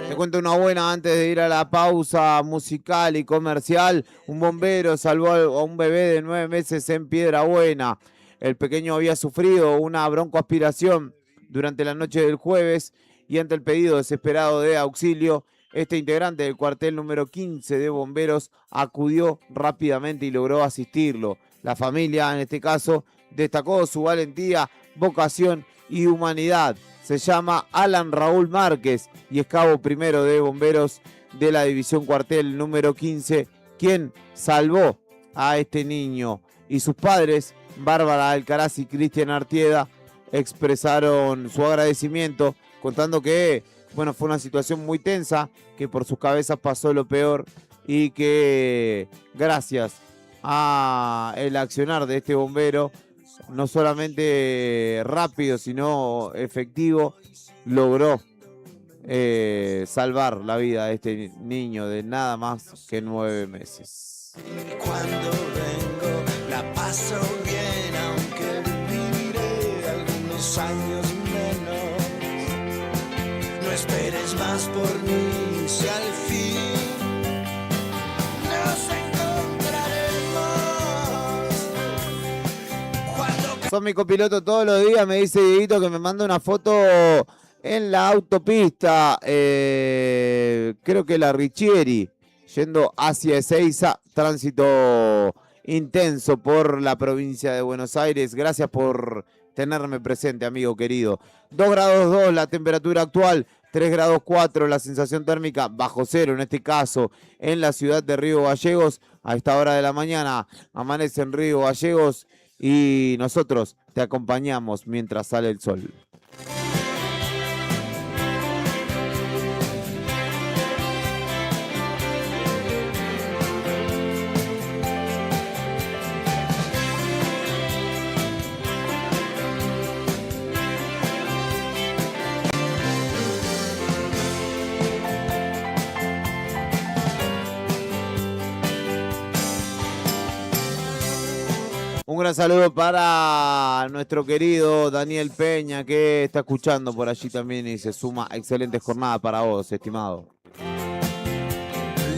Speaker 1: Te cuento una buena antes de ir a la pausa musical y comercial. Un bombero salvó a un bebé de 9 meses en Piedrabuena. El pequeño había sufrido una broncoaspiración durante la noche del jueves y ante el pedido desesperado de auxilio, este integrante del cuartel número 15 de bomberos acudió rápidamente y logró asistirlo. La familia, en este caso, destacó su valentía, vocación y humanidad. Se llama Alan Raúl Márquez y es cabo primero de bomberos de la división cuartel número 15, quien salvó a este niño. Y sus padres, Bárbara Alcaraz y Cristian Artieda, expresaron su agradecimiento, contando que, bueno, fue una situación muy tensa, que por sus cabezas pasó lo peor y que gracias a el accionar de este bombero, no solamente rápido, sino efectivo, logró salvar la vida de este niño de nada más que 9 meses.
Speaker 3: Cuando vengo la paso bien, aunque viviré algunos años menos. No esperes más por mí, si al fin nos encontraremos.
Speaker 1: Son mi copiloto todos los días, me dice Dieguito que me manda una foto en la autopista, creo que la Richieri, yendo hacia Ezeiza, tránsito intenso por la provincia de Buenos Aires. Gracias por tenerme presente, amigo querido. 2 grados 2 la temperatura actual, 3 grados 4 la sensación térmica, bajo cero en este caso, en la ciudad de Río Gallegos. A esta hora de la mañana amanece en Río Gallegos y nosotros te acompañamos mientras sale el sol. Un gran saludo para nuestro querido Daniel Peña, que está escuchando por allí también y se suma. Excelente jornada para vos, estimado.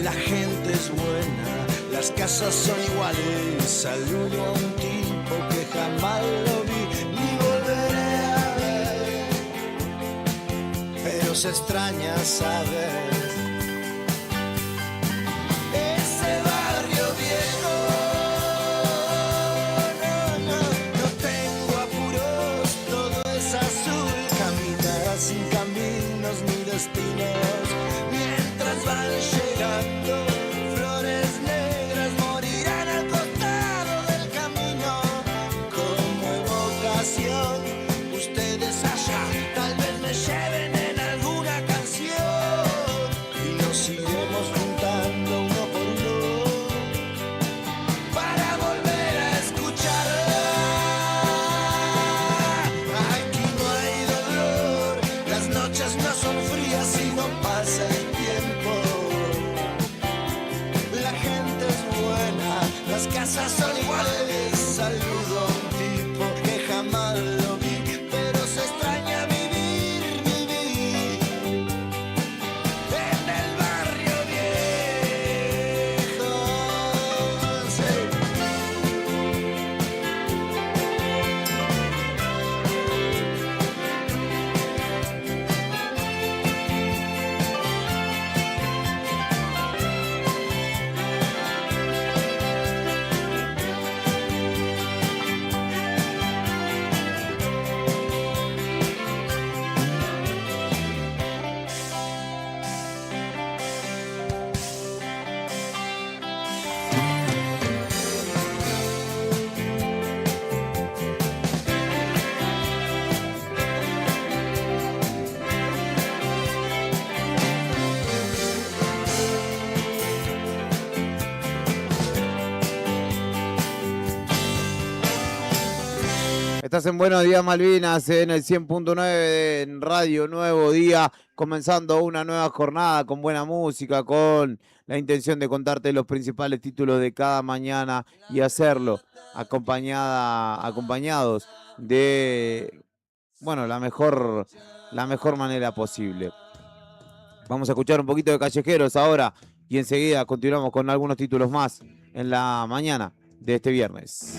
Speaker 3: La gente es buena, las casas son iguales. Saludo a un tipo que jamás lo vi ni volveré a ver, pero se extraña saber ese barrio viejo. No tengo apuros, todo es azul. Caminar sin caminos ni destinos, mientras van llegando flores negras, morirán al costado del camino. Como evocación, ustedes allá tal vez me lleven en alguna canción y nos iremos juntando uno por uno para volver a escucharla. Aquí no hay dolor, las noches no son frías y no pasa el tiempo. La gente es buena, las casas son iguales. Saludo a un tipo que jamás lo vi, pero se extraña vivir en el barrio viejo. Sí.
Speaker 1: Estás en Buenos Días Malvinas, en el 100.9 en Radio Nuevo Día, comenzando una nueva jornada con buena música, con la intención de contarte los principales títulos de cada mañana y hacerlo acompañados de, bueno, la mejor manera posible. Vamos a escuchar un poquito de Callejeros ahora y enseguida continuamos con algunos títulos más en la mañana de este viernes.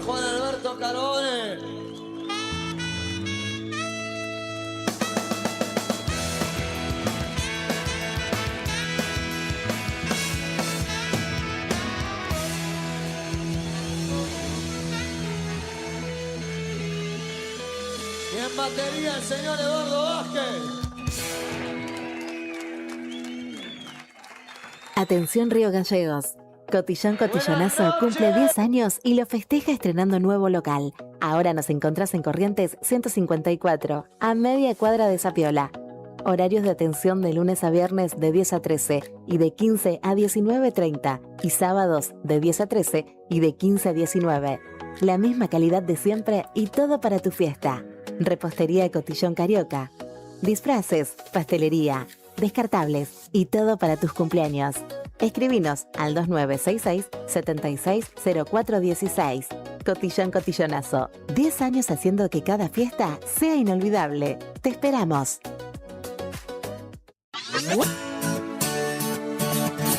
Speaker 3: Juan Alberto Carone. Y en batería el señor Eduardo Vázquez.
Speaker 4: Atención Río Gallegos. Cotillón Cotillonazo cumple 10 años y lo festeja estrenando nuevo local. Ahora nos encontrás en Corrientes 154, a media cuadra de Zapiola. Horarios de atención de lunes a viernes de 10 a 13 y de 15 a 19:30 y sábados de 10 a 13 y de 15 a 19. La misma calidad de siempre y todo para tu fiesta. Repostería Cotillón Carioca. Disfraces, pastelería, descartables y todo para tus cumpleaños. Escribinos al 2966-760416. Cotillón Cotillonazo. 10 años haciendo que cada fiesta sea inolvidable. Te esperamos.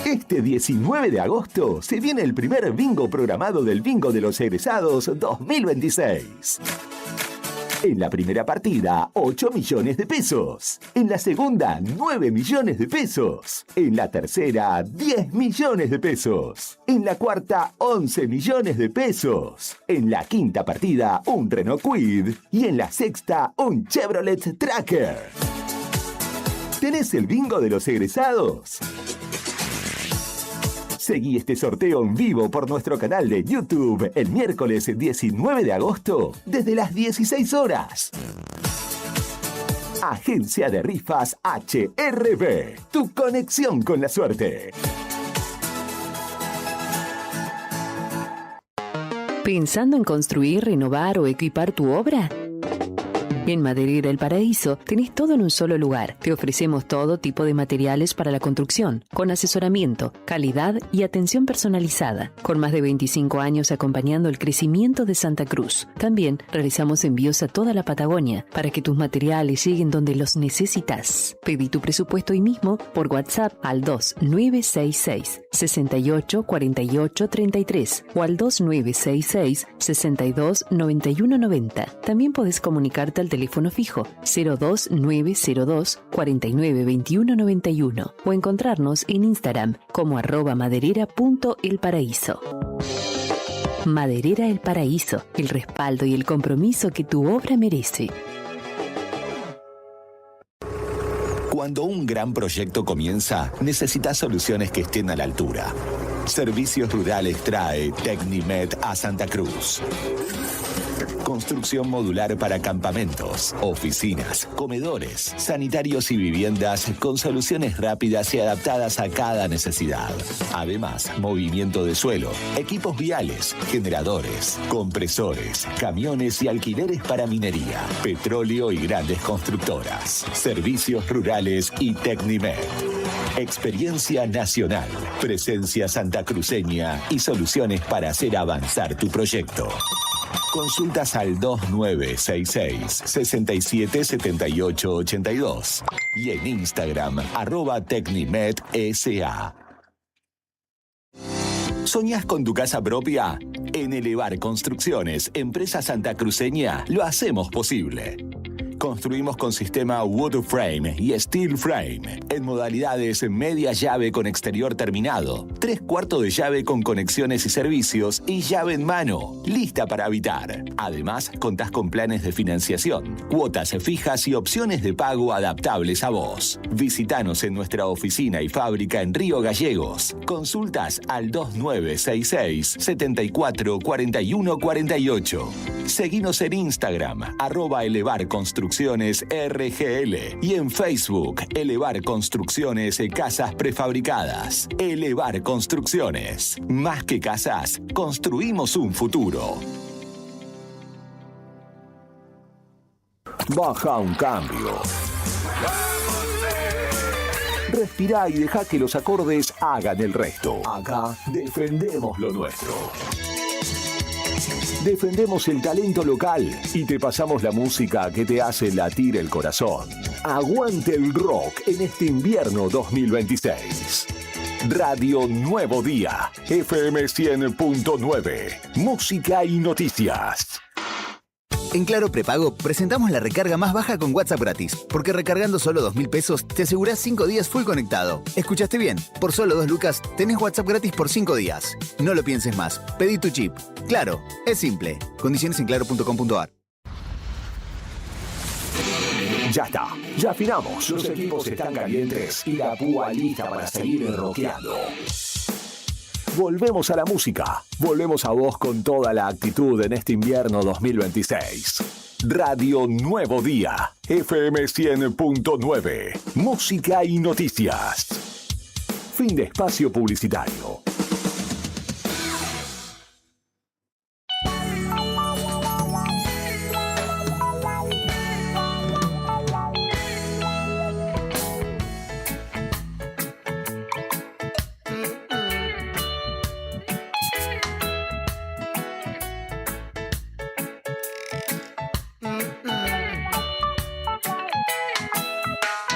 Speaker 5: Este 19 de agosto se viene el primer bingo programado del Bingo de los Egresados 2026. En la primera partida, 8 millones de pesos. En la segunda, 9 millones de pesos. En la tercera, 10 millones de pesos. En la cuarta, 11 millones de pesos. En la quinta partida, un Renault Kwid. Y en la sexta, un Chevrolet Tracker. ¿Tenés el bingo de los egresados? Seguí este sorteo en vivo por nuestro canal de YouTube el miércoles 19 de agosto desde las 16 horas. Agencia de Rifas HRB, tu conexión con la suerte.
Speaker 6: ¿Pensando en construir, renovar o equipar tu obra? En Maderera El Paraíso tenés todo en un solo lugar. Te ofrecemos todo tipo de materiales para la construcción, con asesoramiento, calidad y atención personalizada. Con más de 25 años acompañando el crecimiento de Santa Cruz. También realizamos envíos a toda la Patagonia para que tus materiales lleguen donde los necesitas. Pedí tu presupuesto hoy mismo por WhatsApp al 2966 68 48 33 o al 2966 62 91 90. También podés comunicarte al teléfono fijo 02902 49 21 91 o encontrarnos en Instagram como @maderera.elparaíso. Maderera El Paraíso, el respaldo y el compromiso que tu obra merece.
Speaker 5: Cuando un gran proyecto comienza, necesitas soluciones que estén a la altura. Servicios Rurales trae Tecnimed a Santa Cruz. Construcción modular para campamentos, oficinas, comedores, sanitarios y viviendas con soluciones rápidas y adaptadas a cada necesidad. Además, movimiento de suelo, equipos viales, generadores, compresores, camiones y alquileres para minería, petróleo y grandes constructoras. Servicios Rurales y Tecnimed. Experiencia nacional, presencia santacruceña y soluciones para hacer avanzar tu proyecto. Consultas al 2966 67 78 82 y en Instagram @TecniMedSA. ¿Soñás con tu casa propia? En Elevar Construcciones, empresa santacruceña, lo hacemos posible. Construimos con sistema Wood Frame y Steel Frame, en modalidades media llave con exterior terminado, 3/4 de llave con conexiones y servicios y llave en mano, lista para habitar. Además, contás con planes de financiación, cuotas fijas y opciones de pago adaptables a vos. Visítanos en nuestra oficina y fábrica en Río Gallegos. Consultas al 2966 74 41 48. Seguinos en Instagram, @Elevar Construcciones RGL y en Facebook, Elevar Construcciones Casas Prefabricadas. Elevar Construcciones. Más que casas, construimos un futuro. Baja un cambio. Respirá y deja que los acordes hagan el resto. Acá defendemos lo nuestro. Defendemos el talento local y te pasamos la música que te hace latir el corazón. Aguante el rock en este invierno 2026. Radio Nuevo Día, FM 100.9, música y noticias.
Speaker 7: En Claro Prepago presentamos la recarga más baja con WhatsApp gratis, porque recargando solo 2.000 pesos te asegurás 5 días full conectado. ¿Escuchaste bien? Por solo 2 lucas tenés WhatsApp gratis por 5 días. No lo pienses más, pedí tu chip. Claro, es simple. Condiciones en claro.com.ar.
Speaker 5: Ya está, ya afinamos. Los equipos están calientes y la púa lista para seguir rockeando. Volvemos a la música. Volvemos a vos con toda la actitud en este invierno 2026. Radio Nuevo Día, FM 100.9, música y noticias. Fin de espacio publicitario.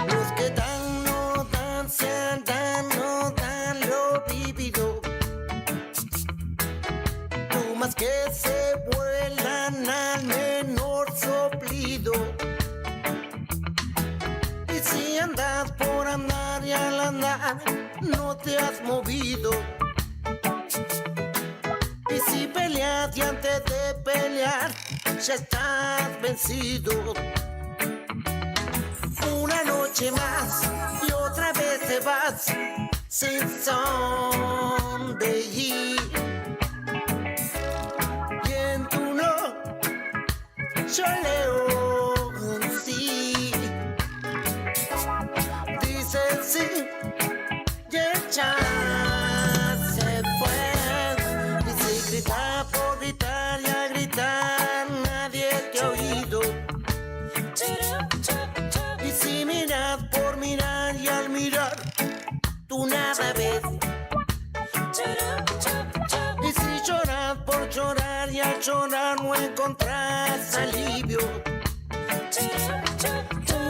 Speaker 3: Los que dan no dan, se dan no dan lo vivido. Plumas que se vuelan al menor soplido. Y si andas por andar y al andar no te has movido. Y si peleas y antes de pelear ya estás vencido. Una noche más y otra vez te vas sin sonreír. Y en tu no yo leo un sí. Dice sí y ella se fue. Y si grita por gritar y a gritar nadie te ha oído. Y si miras por mirar y al mirar tú nada ves. Y si lloras por llorar y al llorar no encontrás alivio.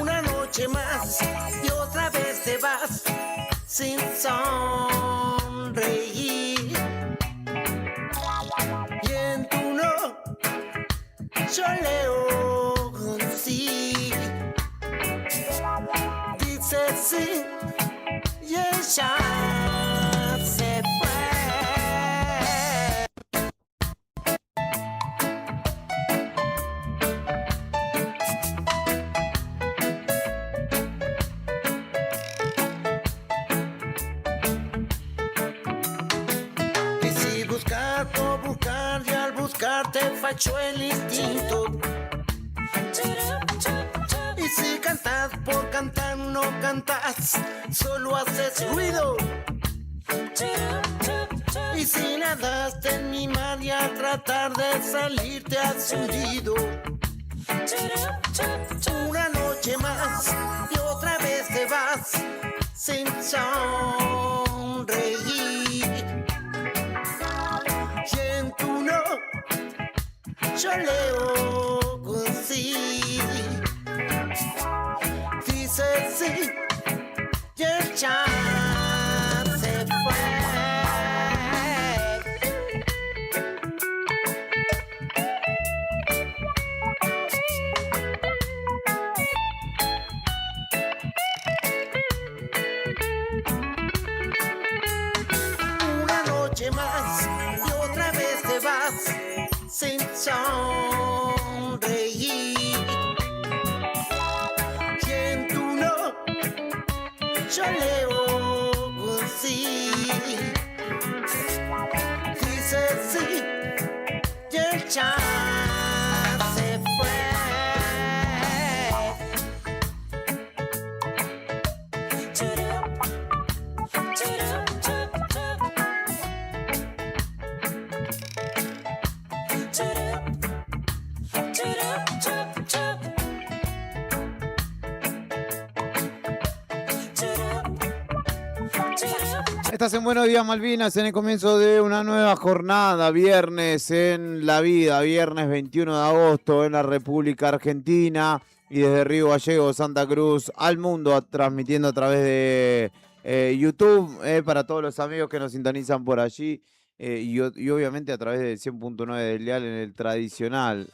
Speaker 3: Una noche más y otra vez te vas sin sonreír. Y en tu no yo leo un sí. Dice sí y ella se fue. Y si buscar por buscar y al buscar te falló el instinto. Y si cantas por cantar no cantas, solo haces ruido. Y si nadaste en mi mar y a tratar de salir te has hundido. Una noche más y otra vez te vas sin sonreír. Y en tu no yo leo un sí. Dice sí y ella se fue. Una noche más y otra vez te vas sin sonreír. Y en tu no yo leo un sí. Dice sí y ella se fue.
Speaker 1: Estás en Buenos Días Malvinas, en el comienzo de una nueva jornada, viernes en la vida, viernes 21 de agosto en la República Argentina y desde Río Gallegos, Santa Cruz, al mundo, transmitiendo a través de YouTube, para todos los amigos que nos sintonizan por allí. Y obviamente a través del 100.9 del dial en el tradicional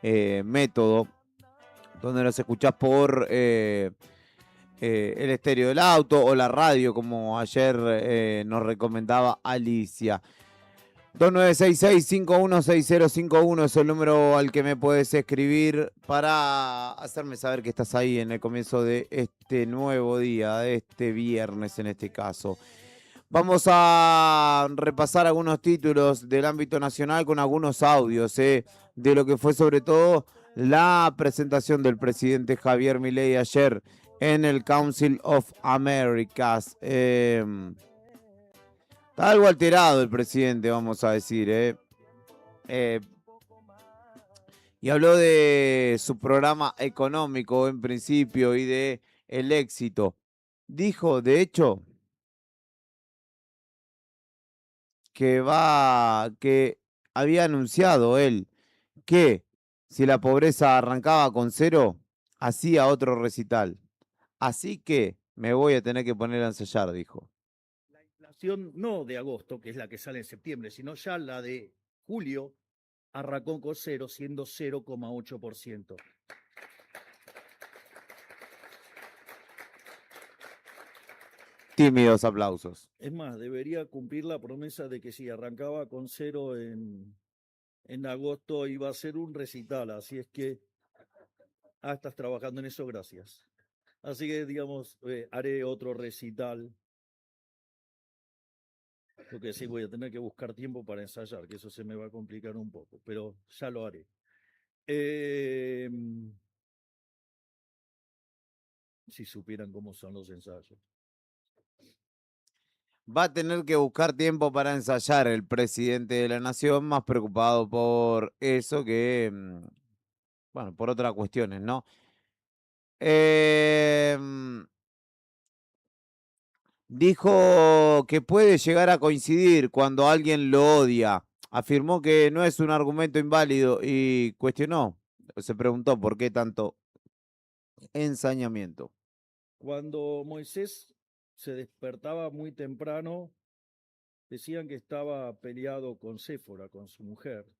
Speaker 1: método, donde nos escuchás por el estéreo del auto o la radio, como ayer nos recomendaba Alicia. 2966-516051 es el número al que me puedes escribir para hacerme saber que estás ahí en el comienzo de este nuevo día, de este viernes en este caso. Vamos a repasar algunos títulos del ámbito nacional con algunos audios de lo que fue sobre todo la presentación del presidente Javier Milei ayer en el Council of Americas. Está algo alterado el presidente, vamos a decir. Y habló de su programa económico en principio y de el éxito. Dijo, de hecho, que había anunciado él que si la pobreza arrancaba con 0, hacía otro recital. Así que me voy a tener que poner a ensayar, dijo.
Speaker 8: La inflación no de agosto, que es la que sale en septiembre, sino ya la de julio, arrancó con 0, siendo 0,8%.
Speaker 1: Tímidos aplausos.
Speaker 8: Es más, debería cumplir la promesa de que si arrancaba con 0 en agosto iba a ser un recital, así es que estás trabajando en eso, gracias. Así que, digamos, haré otro recital. Lo que sí, voy a tener que buscar tiempo para ensayar, que eso se me va a complicar un poco, pero ya lo haré. Si supieran cómo son los ensayos.
Speaker 1: Va a tener que buscar tiempo para ensayar el presidente de la nación, más preocupado por eso que, bueno, por otras cuestiones, ¿no? Dijo que puede llegar a coincidir cuando alguien lo odia. Afirmó que no es un argumento inválido y cuestionó, se preguntó por qué tanto ensañamiento.
Speaker 8: Cuando Moisés se despertaba muy temprano, decían que estaba peleado con Séfora, con su mujer.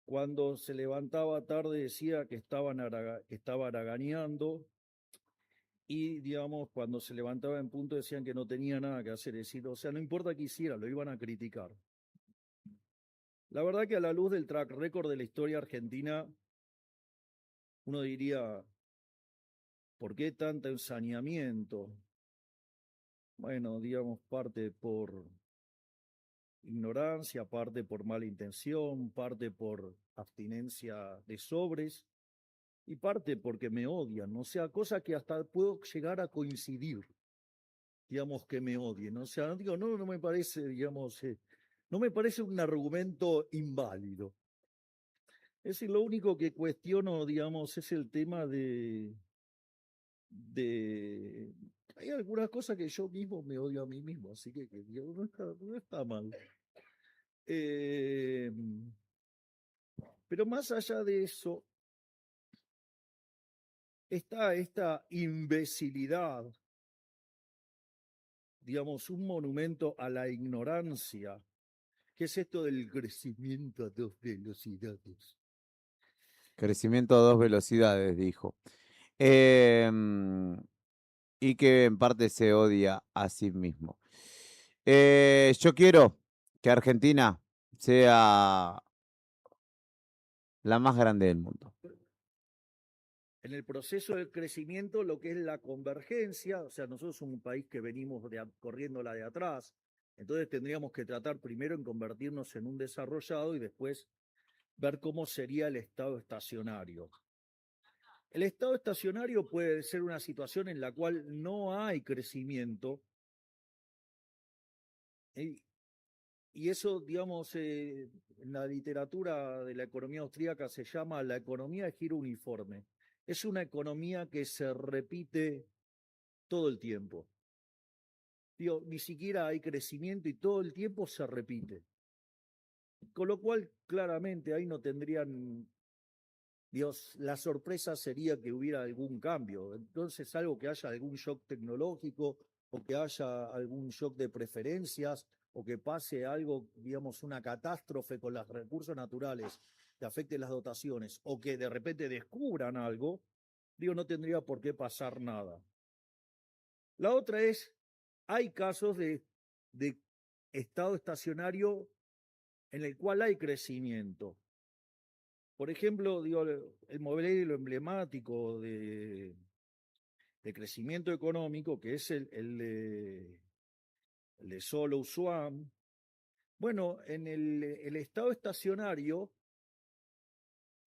Speaker 8: Cuando se levantaba tarde decía que estaba haraganeando. Y, digamos, cuando se levantaba en punto decían que no tenía nada que hacer. Es decir, o sea, no importa qué hiciera, lo iban a criticar. La verdad que a la luz del track record de la historia argentina, uno diría, ¿por qué tanto ensañamiento? Bueno, digamos, parte por ignorancia, parte por mala intención, parte por abstinencia de sobres y parte porque me odian. O sea, cosa que hasta puedo llegar a coincidir, digamos, que me odien. O sea, digo, no me parece, digamos, no me parece un argumento inválido. Es decir, lo único que cuestiono, digamos, es el tema de hay algunas cosas que yo mismo me odio a mí mismo, así que digamos, no está mal. Pero más allá de eso, está esta imbecilidad, digamos, un monumento a la ignorancia. ¿Qué es esto del crecimiento a 2 velocidades?
Speaker 1: Crecimiento a 2 velocidades, dijo. Y que en parte se odia a sí mismo. Yo quiero que Argentina sea la más grande del mundo.
Speaker 8: En el proceso del crecimiento, lo que es la convergencia, o sea, nosotros somos un país que venimos corriendo la de atrás, entonces tendríamos que tratar primero en convertirnos en un desarrollado y después ver cómo sería el estado estacionario. El estado estacionario puede ser una situación en la cual no hay crecimiento y eso, digamos, en la literatura de la economía austríaca se llama la economía de giro uniforme. Es una economía que se repite todo el tiempo. Digo, ni siquiera hay crecimiento y todo el tiempo se repite. Con lo cual, claramente, ahí no tendrían Dios, la sorpresa sería que hubiera algún cambio. Entonces, algo que haya algún shock tecnológico o que haya algún shock de preferencias o que pase algo, digamos, una catástrofe con los recursos naturales que afecte las dotaciones o que de repente descubran algo, digo, no tendría por qué pasar nada. La otra es, hay casos de estado estacionario en el cual hay crecimiento. Por ejemplo, digo, el modelo emblemático de crecimiento económico, que es el de Solo Swan. Bueno, en el estado estacionario,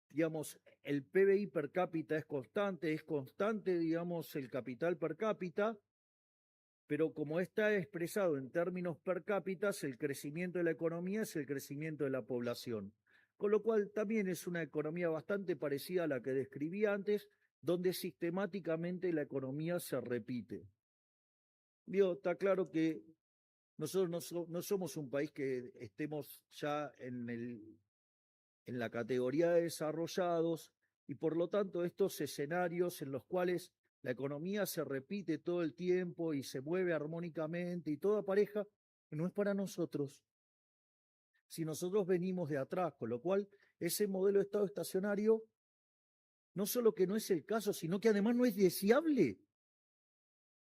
Speaker 8: digamos, el PBI per cápita es constante, digamos, el capital per cápita, pero como está expresado en términos per cápita, el crecimiento de la economía es el crecimiento de la población. Con lo cual también es una economía bastante parecida a la que describí antes, donde sistemáticamente la economía se repite. Digo, está claro que nosotros no somos un país que estemos ya en la categoría de desarrollados y por lo tanto estos escenarios en los cuales la economía se repite todo el tiempo y se mueve armónicamente y toda pareja, no es para nosotros. Si nosotros venimos de atrás, con lo cual ese modelo de estado estacionario no solo que no es el caso, sino que además no es deseable.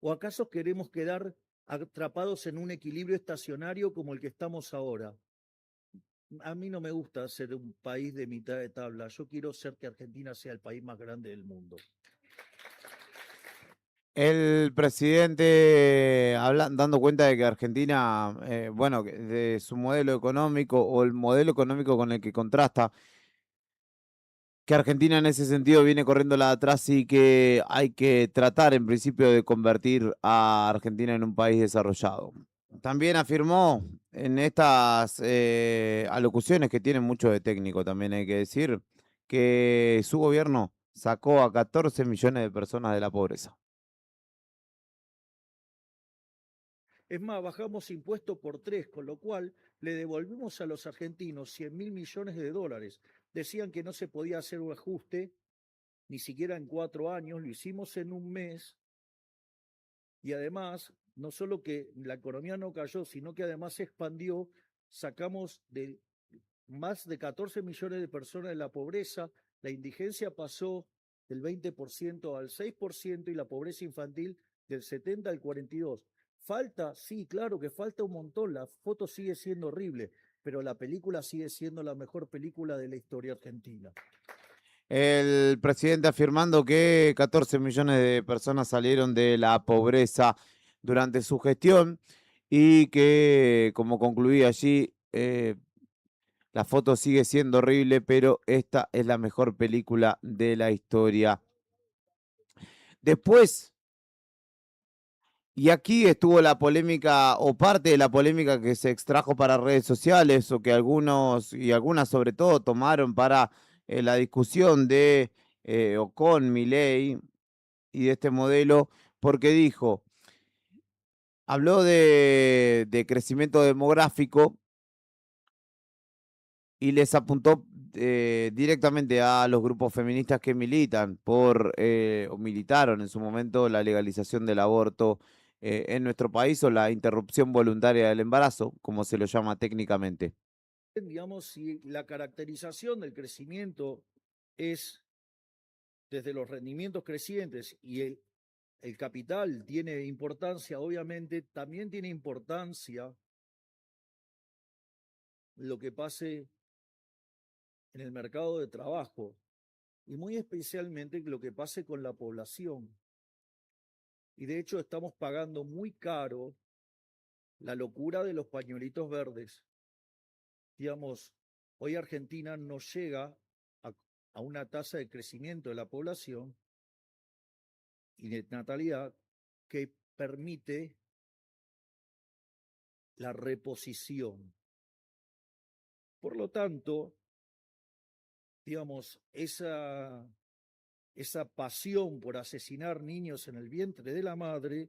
Speaker 8: ¿O acaso queremos quedar atrapados en un equilibrio estacionario como el que estamos ahora? A mí no me gusta ser un país de mitad de tabla. Yo quiero ser que Argentina sea el país más grande del mundo.
Speaker 1: El presidente dando cuenta de que Argentina, bueno, de su modelo económico o el modelo económico con el que contrasta, que Argentina en ese sentido viene corriendo la de atrás y que hay que tratar en principio de convertir a Argentina en un país desarrollado. También afirmó en estas alocuciones que tienen mucho de técnico, también hay que decir, que su gobierno sacó a 14 millones de personas de la pobreza.
Speaker 8: Es más, bajamos impuestos por 3, con lo cual le devolvimos a los argentinos 100.000 millones de dólares. Decían que no se podía hacer un ajuste, ni siquiera en 4 años, lo hicimos en un mes. Y además, no solo que la economía no cayó, sino que además se expandió, sacamos de más de 14 millones de personas de la pobreza, la indigencia pasó del 20% al 6% y la pobreza infantil del 70 al 42%. Falta, sí, claro que falta un montón, la foto sigue siendo horrible, pero la película sigue siendo la mejor película de la historia argentina.
Speaker 1: El presidente afirmando que 14 millones de personas salieron de la pobreza durante su gestión y que, como concluí allí, la foto sigue siendo horrible, pero esta es la mejor película de la historia. Después, y aquí estuvo la polémica o parte de la polémica que se extrajo para redes sociales o que algunos y algunas sobre todo tomaron para la discusión de o con Milei y de este modelo, porque dijo, habló de crecimiento demográfico y les apuntó directamente a los grupos feministas que militan o militaron en su momento la legalización del aborto en nuestro país o la interrupción voluntaria del embarazo, como se lo llama técnicamente.
Speaker 8: Digamos, si la caracterización del crecimiento es desde los rendimientos crecientes y el capital tiene importancia, obviamente también tiene importancia lo que pase en el mercado de trabajo y muy especialmente lo que pase con la población. Y de hecho estamos pagando muy caro la locura de los pañuelitos verdes. Digamos, hoy Argentina no llega a una tasa de crecimiento de la población y de natalidad que permite la reposición. Por lo tanto, digamos, esa pasión por asesinar niños en el vientre de la madre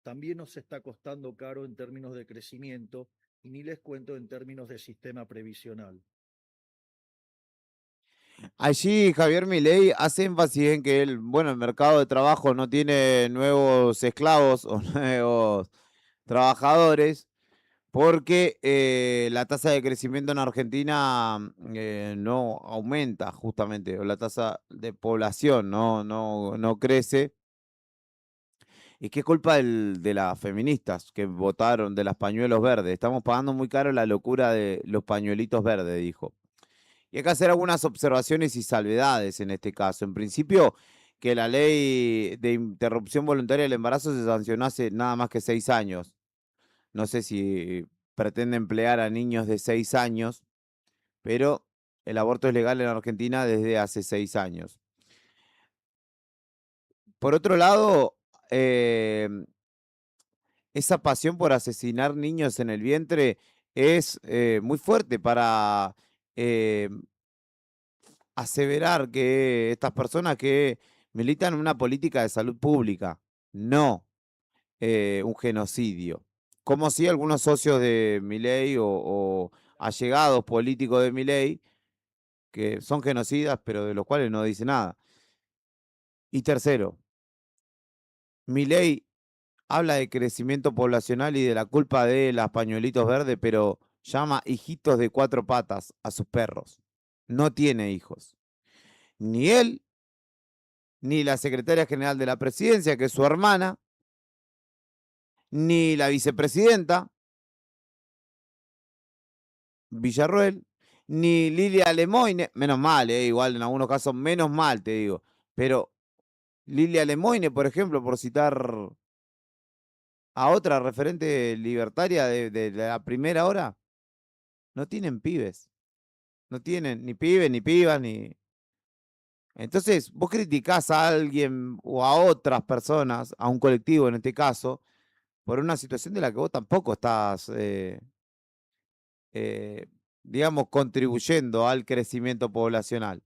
Speaker 8: también nos está costando caro en términos de crecimiento y ni les cuento en términos de sistema previsional.
Speaker 1: Allí Javier Milei hace énfasis en que el mercado de trabajo no tiene nuevos esclavos o nuevos trabajadores porque la tasa de crecimiento en Argentina no aumenta justamente, o la tasa de población no crece. Y qué culpa de las feministas que votaron de las pañuelos verdes. Estamos pagando muy caro la locura de los pañuelitos verdes, dijo. Y hay que hacer algunas observaciones y salvedades en este caso. En principio, que la ley de interrupción voluntaria del embarazo se sancionó hace nada más que 6 años. No sé si pretende emplear a niños de 6 años, pero el aborto es legal en Argentina desde hace 6 años. Por otro lado, esa pasión por asesinar niños en el vientre es muy fuerte para aseverar que estas personas que militan una política de salud pública, no un genocidio. Como si algunos socios de Milei o allegados políticos de Milei, que son genocidas, pero de los cuales no dice nada. Y tercero, Milei habla de crecimiento poblacional y de la culpa de las pañuelitos verdes, pero llama hijitos de 4 patas a sus perros. No tiene hijos. Ni él, ni la secretaria general de la presidencia, que es su hermana, ni la vicepresidenta, Villarroel, ni Lilia Lemoine, menos mal, igual en algunos casos, menos mal te digo, pero Lilia Lemoine, por ejemplo, por citar a otra referente libertaria de la primera hora, no tienen pibes, no tienen ni pibes, ni pibas, ni... Entonces, vos criticás a alguien o a otras personas, a un colectivo en este caso, por una situación de la que vos tampoco estás, digamos, contribuyendo al crecimiento poblacional.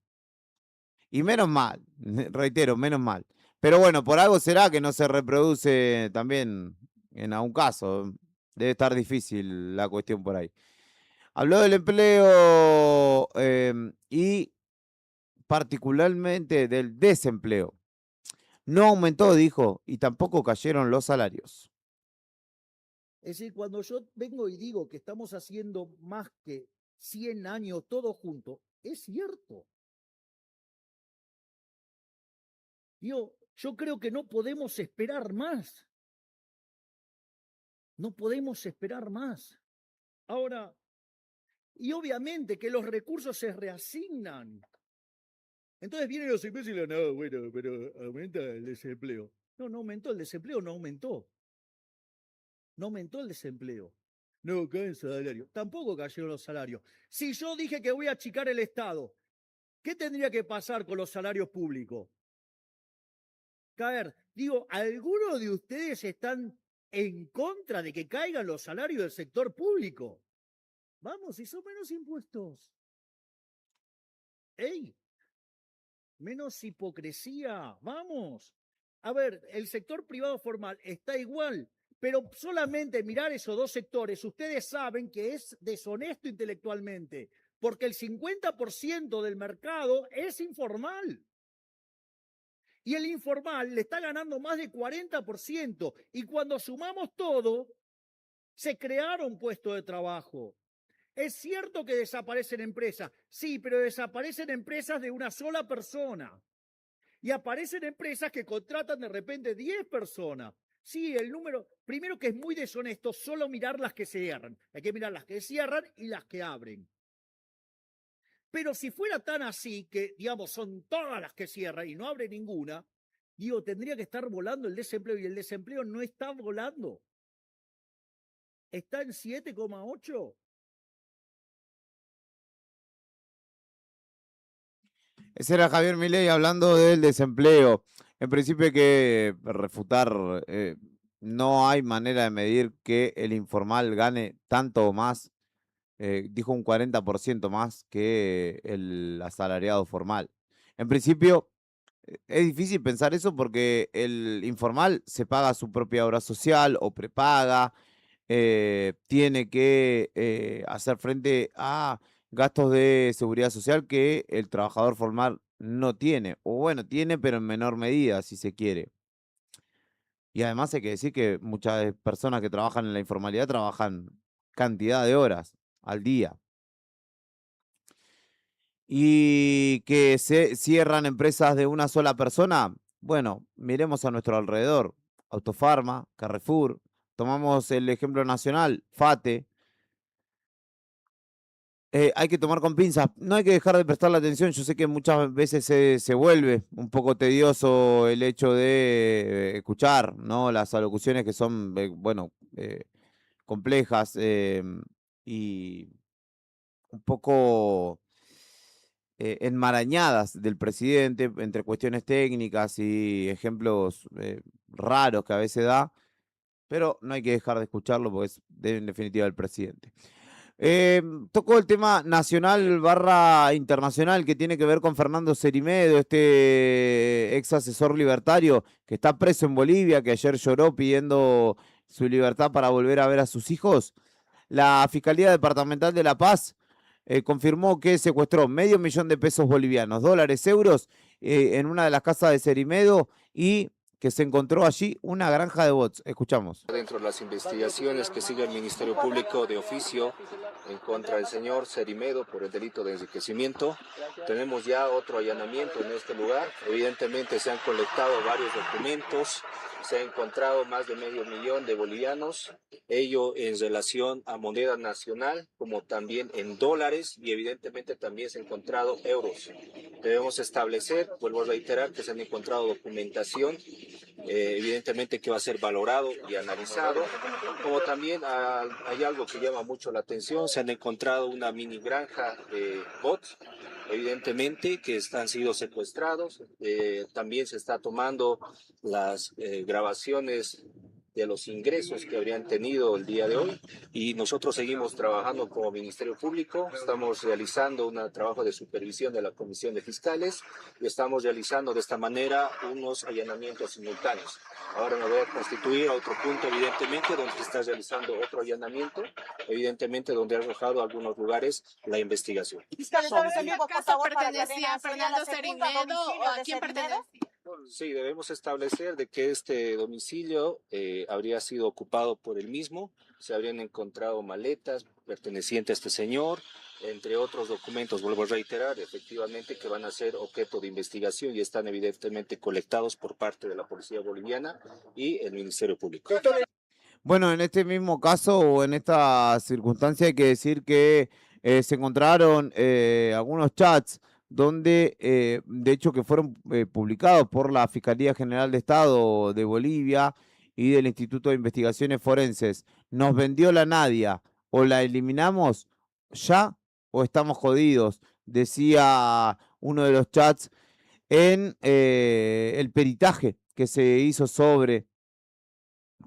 Speaker 1: Y menos mal, reitero, menos mal. Pero bueno, por algo será que no se reproduce también en algún caso. Debe estar difícil la cuestión por ahí. Habló del empleo y particularmente del desempleo. No aumentó, dijo, y tampoco cayeron los salarios.
Speaker 8: Es decir, cuando yo vengo y digo que estamos haciendo más que 100 años todos juntos, es cierto. Yo creo que no podemos esperar más. No podemos esperar más. Ahora, y obviamente que los recursos se reasignan. Entonces vienen los imbéciles y dicen, no, bueno, pero aumenta el desempleo. No aumentó el desempleo, no aumentó. No aumentó el desempleo. No cae el salario. Tampoco cayeron los salarios. Si yo dije que voy a achicar el Estado, ¿qué tendría que pasar con los salarios públicos? Caer. Digo, ¿algunos de ustedes están en contra de que caigan los salarios del sector público? Vamos, si son menos impuestos. ¡Ey! Menos hipocresía. Vamos. A ver, el sector privado formal está igual, pero solamente mirar esos dos sectores, ustedes saben que es deshonesto intelectualmente, porque el 50% del mercado es informal. Y el informal le está ganando más de 40%. Y cuando sumamos todo, se crearon puestos de trabajo. Es cierto que desaparecen empresas, sí, pero desaparecen empresas de una sola persona. Y aparecen empresas que contratan de repente 10 personas. Sí, el número, primero que es muy deshonesto solo mirar las que cierran. Hay que mirar las que cierran y las que abren. Pero si fuera tan así, que digamos son todas las que cierran y no abre ninguna, digo, tendría que estar volando el desempleo y el desempleo no está volando. Está en 7,8.
Speaker 1: Ese era Javier Milei hablando del desempleo. En principio hay que refutar, no hay manera de medir que el informal gane tanto o más, dijo un 40% más que el asalariado formal. En principio es difícil pensar eso porque el informal se paga su propia obra social o prepaga, tiene que hacer frente a gastos de seguridad social que el trabajador formal no tiene, o bueno, tiene, pero en menor medida, si se quiere. Y además hay que decir que muchas personas que trabajan en la informalidad trabajan cantidad de horas al día. Y que se cierran empresas de una sola persona, bueno, miremos a nuestro alrededor. Autofarma, Carrefour, tomamos el ejemplo nacional, FATE. Hay que tomar con pinzas, no hay que dejar de prestarle atención. Yo sé que muchas veces se vuelve un poco tedioso el hecho de escuchar, ¿no? Las alocuciones que son, bueno, complejas y un poco enmarañadas del presidente entre cuestiones técnicas y ejemplos raros que a veces da, pero no hay que dejar de escucharlo porque es en definitiva el presidente. Tocó el tema nacional / internacional que tiene que ver con Fernando Cerimedo, este ex asesor libertario que está preso en Bolivia, que ayer lloró pidiendo su libertad para volver a ver a sus hijos. La Fiscalía Departamental de La Paz confirmó que secuestró $500,000 bolivianos, dólares, euros, en una de las casas de Cerimedo y que se encontró allí una granja de bots. Escuchamos.
Speaker 9: Dentro de las investigaciones que sigue el Ministerio Público de oficio en contra del señor Cerimedo por el delito de enriquecimiento, tenemos ya otro allanamiento en este lugar. Evidentemente se han colectado varios documentos, se ha encontrado más de $500,000 de bolivianos, ello en relación a moneda nacional, como también en dólares, y evidentemente también se han encontrado euros. Debemos establecer, vuelvo a reiterar, que se han encontrado documentación, evidentemente que va a ser valorado y analizado, como también hay algo que llama mucho la atención, se han encontrado una mini granja de bots, evidentemente que han sido secuestrados, también se está tomando las grabaciones de los ingresos que habrían tenido el día de hoy, y nosotros seguimos trabajando como Ministerio Público, estamos realizando un trabajo de supervisión de la Comisión de Fiscales y estamos realizando de esta manera unos allanamientos simultáneos. Ahora me voy a constituir a otro punto, evidentemente, donde se está realizando otro allanamiento, evidentemente donde ha arrojado algunos lugares la investigación.
Speaker 10: ¿La casa pertenecía a Fernando Cerimedo o a quién pertenecía?
Speaker 9: Sí, debemos establecer de que este domicilio habría sido ocupado por él mismo, se habrían encontrado maletas pertenecientes a este señor, entre otros documentos, vuelvo a reiterar, efectivamente que van a ser objeto de investigación y están evidentemente colectados por parte de la Policía Boliviana y el Ministerio Público.
Speaker 1: Bueno, en este mismo caso o en esta circunstancia hay que decir que se encontraron algunos chats donde, de hecho, que fueron publicados por la Fiscalía General de Estado de Bolivia y del Instituto de Investigaciones Forenses. Nos vendió la Nadia, o la eliminamos ya o estamos jodidos, decía uno de los chats en el peritaje que se hizo sobre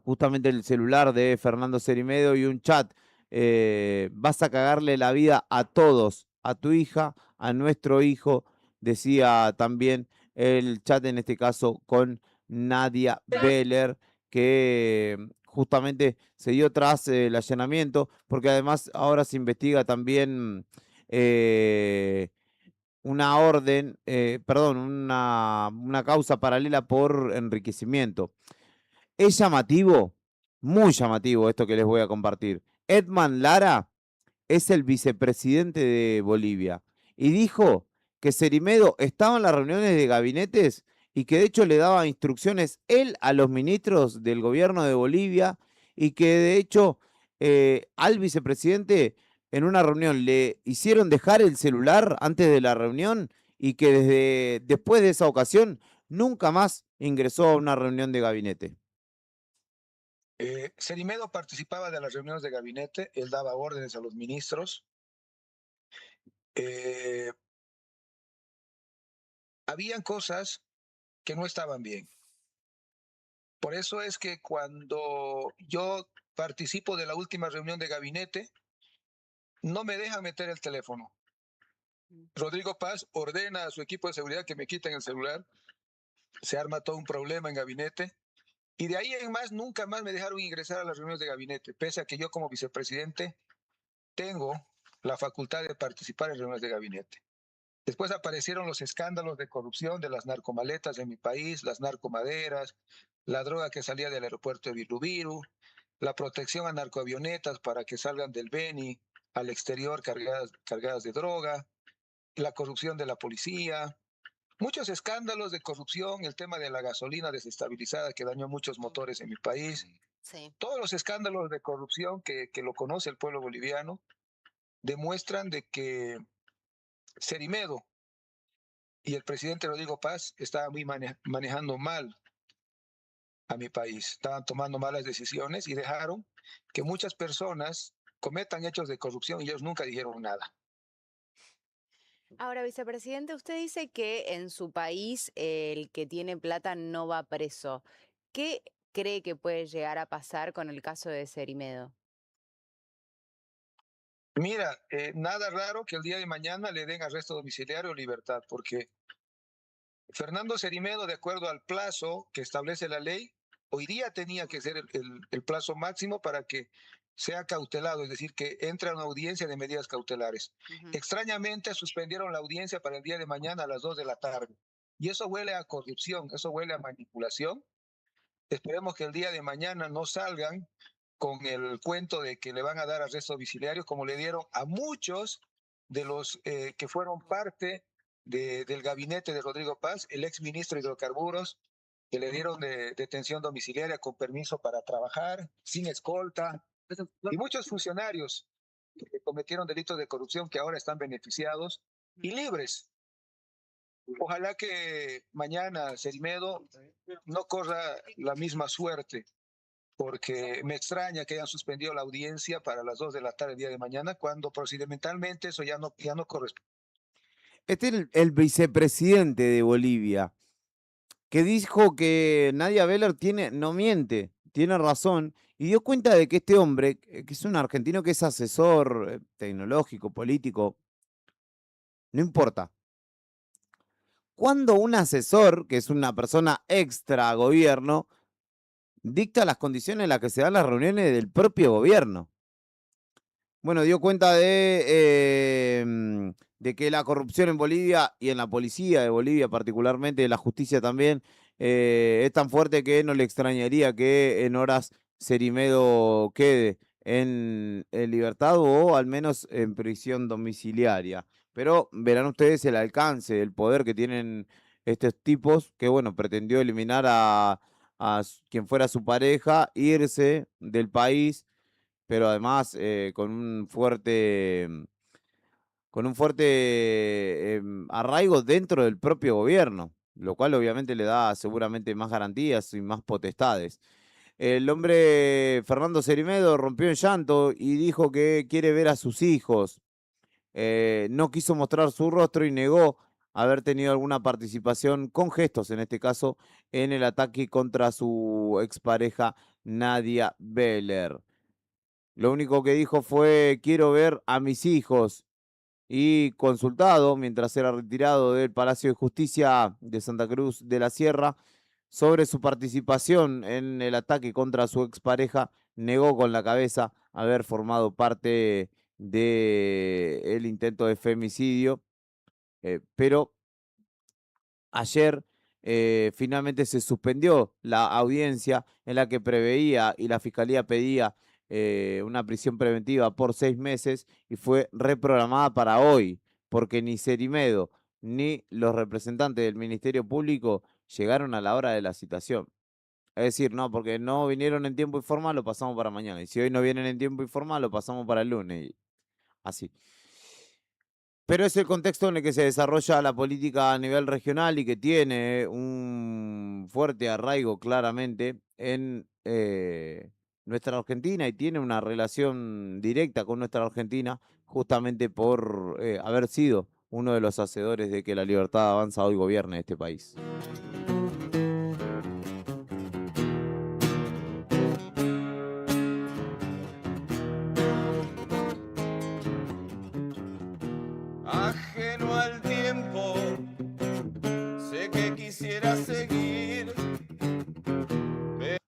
Speaker 1: justamente el celular de Fernando Cerimedo y un chat. Vas a cagarle la vida a todos, a tu hija, a nuestro hijo, decía también el chat en este caso con Nadia Beller, que justamente se dio tras el allanamiento, porque además ahora se investiga también una orden, perdón, una causa paralela por enriquecimiento. Es llamativo, muy llamativo esto que les voy a compartir. Edman Lara es el vicepresidente de Bolivia y dijo que Cerimedo estaba en las reuniones de gabinetes y que de hecho le daba instrucciones él a los ministros del gobierno de Bolivia y que de hecho al vicepresidente en una reunión le hicieron dejar el celular antes de la reunión y que desde después de esa ocasión nunca más ingresó a una reunión de gabinete.
Speaker 11: Cerimedo participaba de las reuniones de gabinete, él daba órdenes a los ministros. Habían cosas que no estaban bien. Por eso es que cuando yo participo de la última reunión de gabinete, no me deja meter el teléfono. Rodrigo Paz ordena a su equipo de seguridad que me quiten el celular. Se arma todo un problema en gabinete. Y de ahí en más, nunca más me dejaron ingresar a las reuniones de gabinete, pese a que yo como vicepresidente tengo la facultad de participar en reuniones de gabinete. Después aparecieron los escándalos de corrupción de las narcomaletas en mi país, las narcomaderas, la droga que salía del aeropuerto de Viru, la protección a narcoavionetas para que salgan del Beni al exterior cargadas de droga, la corrupción de la policía, muchos escándalos de corrupción, el tema de la gasolina desestabilizada que dañó muchos motores en mi país, todos los escándalos de corrupción que lo conoce el pueblo boliviano demuestran de que Cerimedo y el presidente Rodrigo Paz estaban manejando mal a mi país, estaban tomando malas decisiones y dejaron que muchas personas cometan hechos de corrupción y ellos nunca dijeron nada.
Speaker 12: Ahora, vicepresidente, usted dice que en su país el que tiene plata no va preso. ¿Qué cree que puede llegar a pasar con el caso de Cerimedo?
Speaker 11: Mira, nada raro que el día de mañana le den arresto domiciliario o libertad, porque Fernando Cerimedo, de acuerdo al plazo que establece la ley, hoy día tenía que ser el plazo máximo para que sea cautelado, es decir, que entre a una audiencia de medidas cautelares. Extrañamente suspendieron la audiencia para el día de mañana a las 2 de la tarde. Y eso huele a corrupción, eso huele a manipulación. Esperemos que el día de mañana no salgan con el cuento de que le van a dar arresto domiciliario, como le dieron a muchos de los que fueron parte del gabinete de Rodrigo Paz, el ex ministro de Hidrocarburos, que le dieron de detención domiciliaria con permiso para trabajar, sin escolta, y muchos funcionarios que cometieron delitos de corrupción que ahora están beneficiados y libres. Ojalá que mañana Cerimedo no corra la misma suerte, porque me extraña que hayan suspendido la audiencia para las 2 de la tarde el día de mañana, cuando procedimentalmente eso ya no corresponde.
Speaker 1: Este es el vicepresidente de Bolivia, que dijo que Nadia Beller no miente, tiene razón, y dio cuenta de que este hombre, que es un argentino que es asesor tecnológico, político, no importa. Cuando un asesor, que es una persona extra gobierno, dicta las condiciones en las que se dan las reuniones del propio gobierno. Bueno, dio cuenta de que la corrupción en Bolivia y en la policía de Bolivia particularmente, de la justicia también, es tan fuerte que no le extrañaría que en horas Cerimedo quede en libertad o al menos en prisión domiciliaria. Pero verán ustedes el alcance, el poder que tienen estos tipos, que bueno, pretendió eliminar a quien fuera su pareja, irse del país, pero además con un fuerte arraigo dentro del propio gobierno, lo cual obviamente le da seguramente más garantías y más potestades. El hombre Fernando Cerimedo rompió en llanto y dijo que quiere ver a sus hijos. No quiso mostrar su rostro y negó haber tenido alguna participación, con gestos en este caso, en el ataque contra su expareja Nadia Beller. Lo único que dijo fue: quiero ver a mis hijos. Y consultado, mientras era retirado del Palacio de Justicia de Santa Cruz de la Sierra, sobre su participación en el ataque contra su expareja, negó con la cabeza haber formado parte del intento de femicidio, pero ayer finalmente se suspendió la audiencia en la que preveía y la Fiscalía pedía una prisión preventiva por 6 meses y fue reprogramada para hoy, porque ni Cerimedo ni los representantes del Ministerio Público llegaron a la hora de la citación. Es decir, no, porque no vinieron en tiempo y forma, lo pasamos para mañana. Y si hoy no vienen en tiempo y forma, lo pasamos para el lunes. Y así. Pero es el contexto en el que se desarrolla la política a nivel regional y que tiene un fuerte arraigo claramente en nuestra Argentina y tiene una relación directa con nuestra Argentina justamente por haber sido uno de los hacedores de que La Libertad Avanza hoy gobierne este país.
Speaker 3: Ajeno al tiempo, sé que quisiera seguir.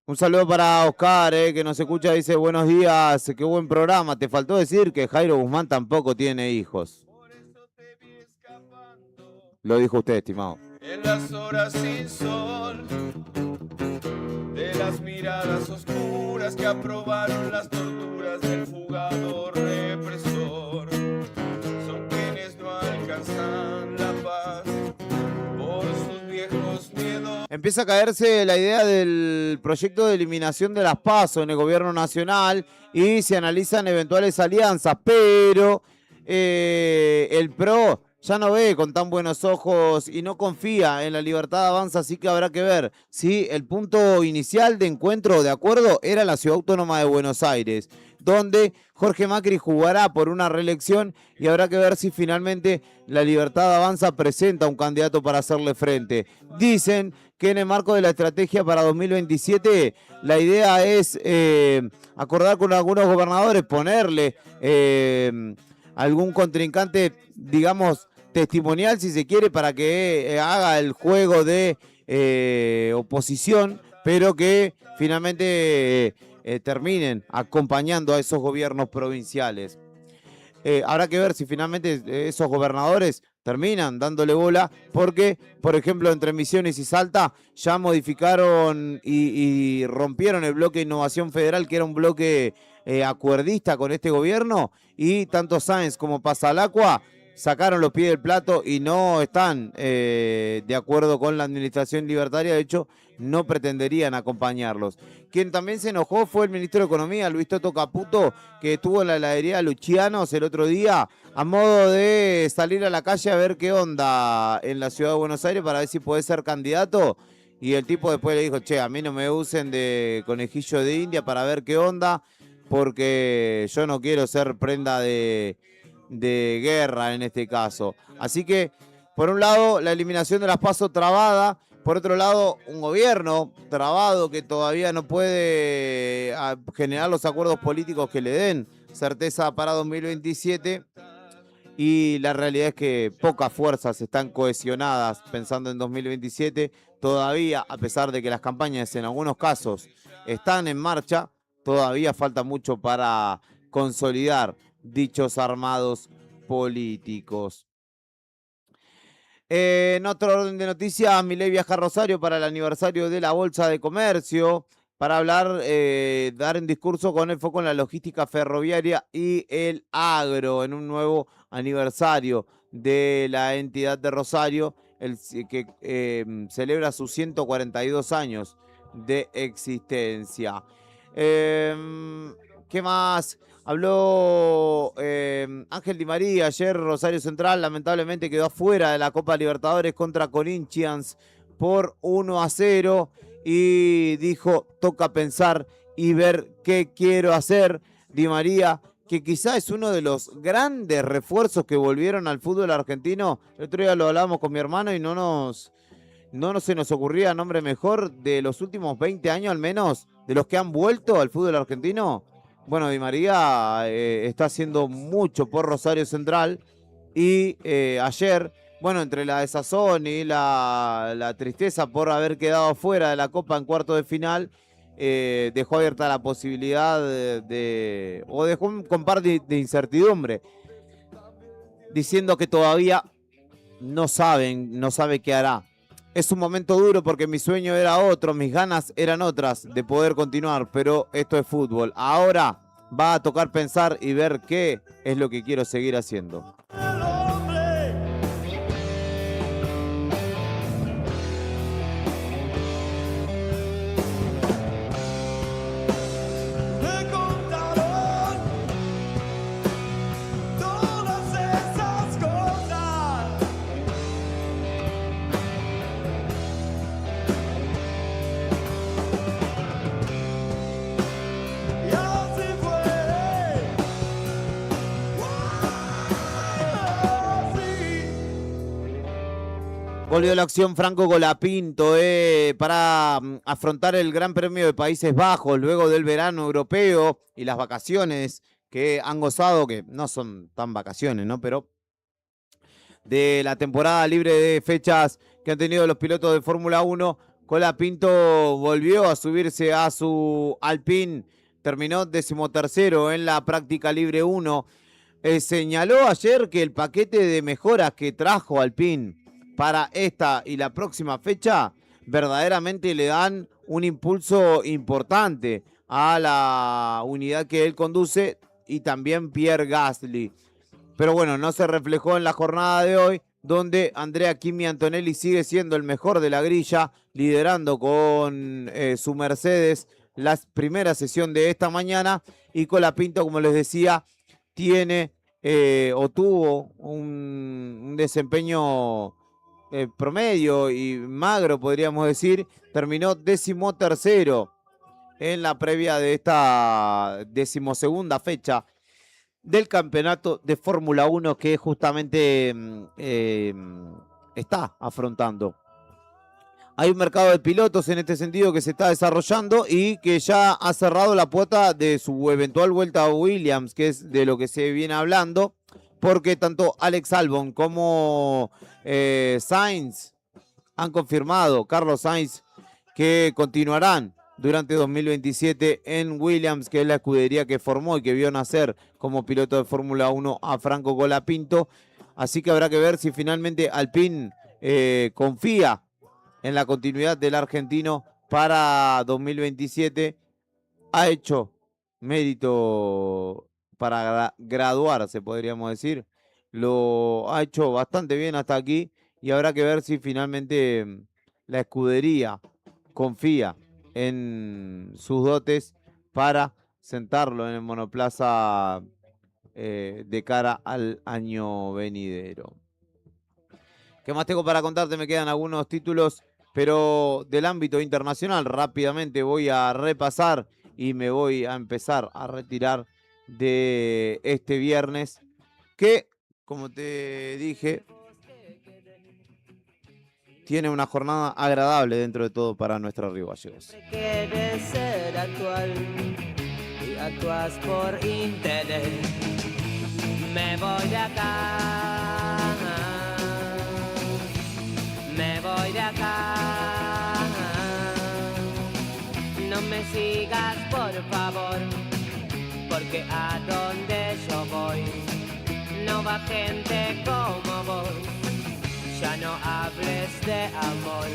Speaker 1: Un saludo para Oscar, que nos escucha, dice, buenos días, qué buen programa. Te faltó decir que Jairo Guzmán tampoco tiene hijos. Lo dijo usted, estimado.
Speaker 2: En las horas sin sol, de las miradas oscuras que aprobaron las torturas del fugador represor, son quienes no alcanzan la paz por sus viejos miedos.
Speaker 1: Empieza a caerse la idea del proyecto de eliminación de las PASO en el gobierno nacional y se analizan eventuales alianzas, pero el PRO ya no ve con tan buenos ojos y no confía en la Libertad Avanza, así que habrá que ver si el punto inicial de encuentro, de acuerdo, era la Ciudad Autónoma de Buenos Aires, donde Jorge Macri jugará por una reelección y habrá que ver si finalmente la Libertad Avanza presenta un candidato para hacerle frente. Dicen que en el marco de la estrategia para 2027 la idea es acordar con algunos gobernadores, ponerle algún contrincante, digamos, testimonial, si se quiere, para que haga el juego de oposición, pero que finalmente terminen acompañando a esos gobiernos provinciales. Habrá que ver si finalmente esos gobernadores terminan dándole bola, porque, por ejemplo, entre Misiones y Salta ya modificaron y rompieron el bloque de Innovación Federal, que era un bloque acuerdista con este gobierno, y tanto Sáenz como Pasalacua sacaron los pies del plato y no están de acuerdo con la administración libertaria. De hecho, no pretenderían acompañarlos. Quien también se enojó fue el ministro de Economía, Luis Toto Caputo, que estuvo en la heladería Lucianos el otro día a modo de salir a la calle a ver qué onda en la ciudad de Buenos Aires para ver si puede ser candidato. Y el tipo después le dijo, che, a mí no me usen de conejillo de India para ver qué onda, porque yo no quiero ser prenda de guerra en este caso. Así que, por un lado, la eliminación de las PASO trabada, por otro lado, un gobierno trabado que todavía no puede generar los acuerdos políticos que le den certeza para 2027, y la realidad es que pocas fuerzas están cohesionadas pensando en 2027, todavía, a pesar de que las campañas en algunos casos están en marcha, todavía falta mucho para consolidar dichos armados políticos. En otro orden de noticias, Milei viaja a Rosario para el aniversario de la Bolsa de Comercio para hablar, dar un discurso con el foco en la logística ferroviaria y el agro en un nuevo aniversario de la entidad de Rosario, que celebra sus 142 años de existencia. ¿Qué más? Habló Ángel Di María. Ayer Rosario Central lamentablemente quedó afuera de la Copa Libertadores contra Corinthians por 1-0 y dijo, toca pensar y ver qué quiero hacer. Di María, que quizá es uno de los grandes refuerzos que volvieron al fútbol argentino. El otro día lo hablábamos con mi hermano y no se nos ocurría nombre mejor de los últimos 20 años al menos, de los que han vuelto al fútbol argentino. Bueno, Di María está haciendo mucho por Rosario Central y ayer, bueno, entre la desazón y la tristeza por haber quedado fuera de la Copa en cuartos de final, dejó abierta la posibilidad o dejó un par de incertidumbre, diciendo que todavía no sabe qué hará. Es un momento duro porque mi sueño era otro, mis ganas eran otras de poder continuar, pero esto es fútbol. Ahora va a tocar pensar y ver qué es lo que quiero seguir haciendo. Volvió la acción Franco Colapinto para afrontar el Gran Premio de Países Bajos luego del verano europeo y las vacaciones que han gozado, que no son tan vacaciones, ¿no? Pero de la temporada libre de fechas que han tenido los pilotos de Fórmula 1, Colapinto volvió a subirse a su Alpine, terminó 13º en la práctica libre 1. Señaló ayer que el paquete de mejoras que trajo Alpine para esta y la próxima fecha verdaderamente le dan un impulso importante a la unidad que él conduce y también Pierre Gasly. Pero bueno, no se reflejó en la jornada de hoy, donde Andrea Kimi Antonelli sigue siendo el mejor de la grilla, liderando con su Mercedes la primera sesión de esta mañana, y Colapinto, como les decía, tiene o tuvo un desempeño promedio y magro, podríamos decir. Terminó 13º en la previa de esta 12ª fecha del campeonato de Fórmula 1 que justamente está afrontando. Hay un mercado de pilotos en este sentido que se está desarrollando y que ya ha cerrado la puerta de su eventual vuelta a Williams, que es de lo que se viene hablando, porque tanto Alex Albon como Sainz han confirmado, Carlos Sainz, que continuarán durante 2027 en Williams, que es la escudería que formó y que vio nacer como piloto de Fórmula 1 a Franco Colapinto. Así que habrá que ver si finalmente Alpine confía en la continuidad del argentino para 2027. Ha hecho mérito para graduarse, podríamos decir. Lo ha hecho bastante bien hasta aquí y habrá que ver si finalmente la escudería confía en sus dotes para sentarlo en el monoplaza de cara al año venidero. ¿Qué más tengo para contarte? Me quedan algunos títulos, pero del ámbito internacional rápidamente voy a repasar y me voy a empezar a retirar de este viernes que, como te dije, tiene una jornada agradable dentro de todo para nuestros riballegos.
Speaker 2: Quieres ser actual y actúas por interés. Me voy de acá, me voy de acá. No me sigas, por favor, porque a donde yo voy no va gente como vos. Ya no hables de amor,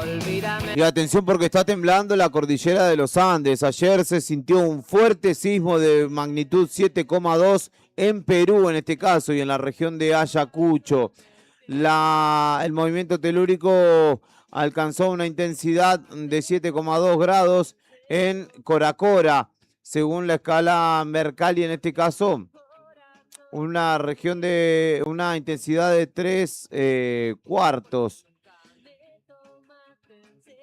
Speaker 2: olvídame.
Speaker 1: Y atención porque está temblando la cordillera de los Andes. Ayer se sintió un fuerte sismo de magnitud 7,2 en Perú, en este caso, y en la región de Ayacucho. El movimiento telúrico alcanzó una intensidad de 7,2 grados en Coracora, según la escala Mercalli, en este caso. Una región de una intensidad de 3 cuartos.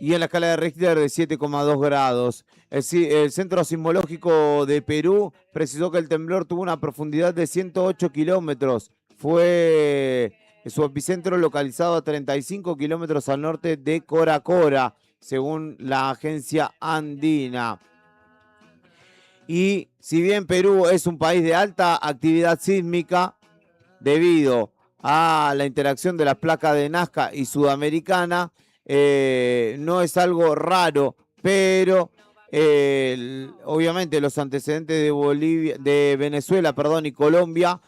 Speaker 1: Y en la escala de Richter de 7,2 grados. El Centro Sismológico de Perú precisó que el temblor tuvo una profundidad de 108 kilómetros. Fue su epicentro localizado a 35 kilómetros al norte de Coracora, según la agencia andina. Y si bien Perú es un país de alta actividad sísmica, debido a la interacción de las placas de Nazca y Sudamericana, no es algo raro, pero obviamente los antecedentes de Venezuela, y Colombia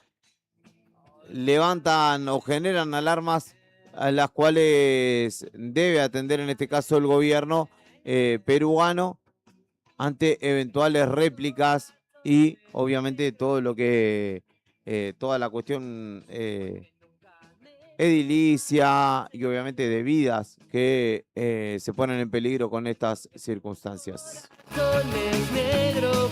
Speaker 1: levantan o generan alarmas a las cuales debe atender en este caso el gobierno peruano ante eventuales réplicas y obviamente todo lo que toda la cuestión edilicia y obviamente de vidas que se ponen en peligro con estas circunstancias.
Speaker 2: Corazones negros,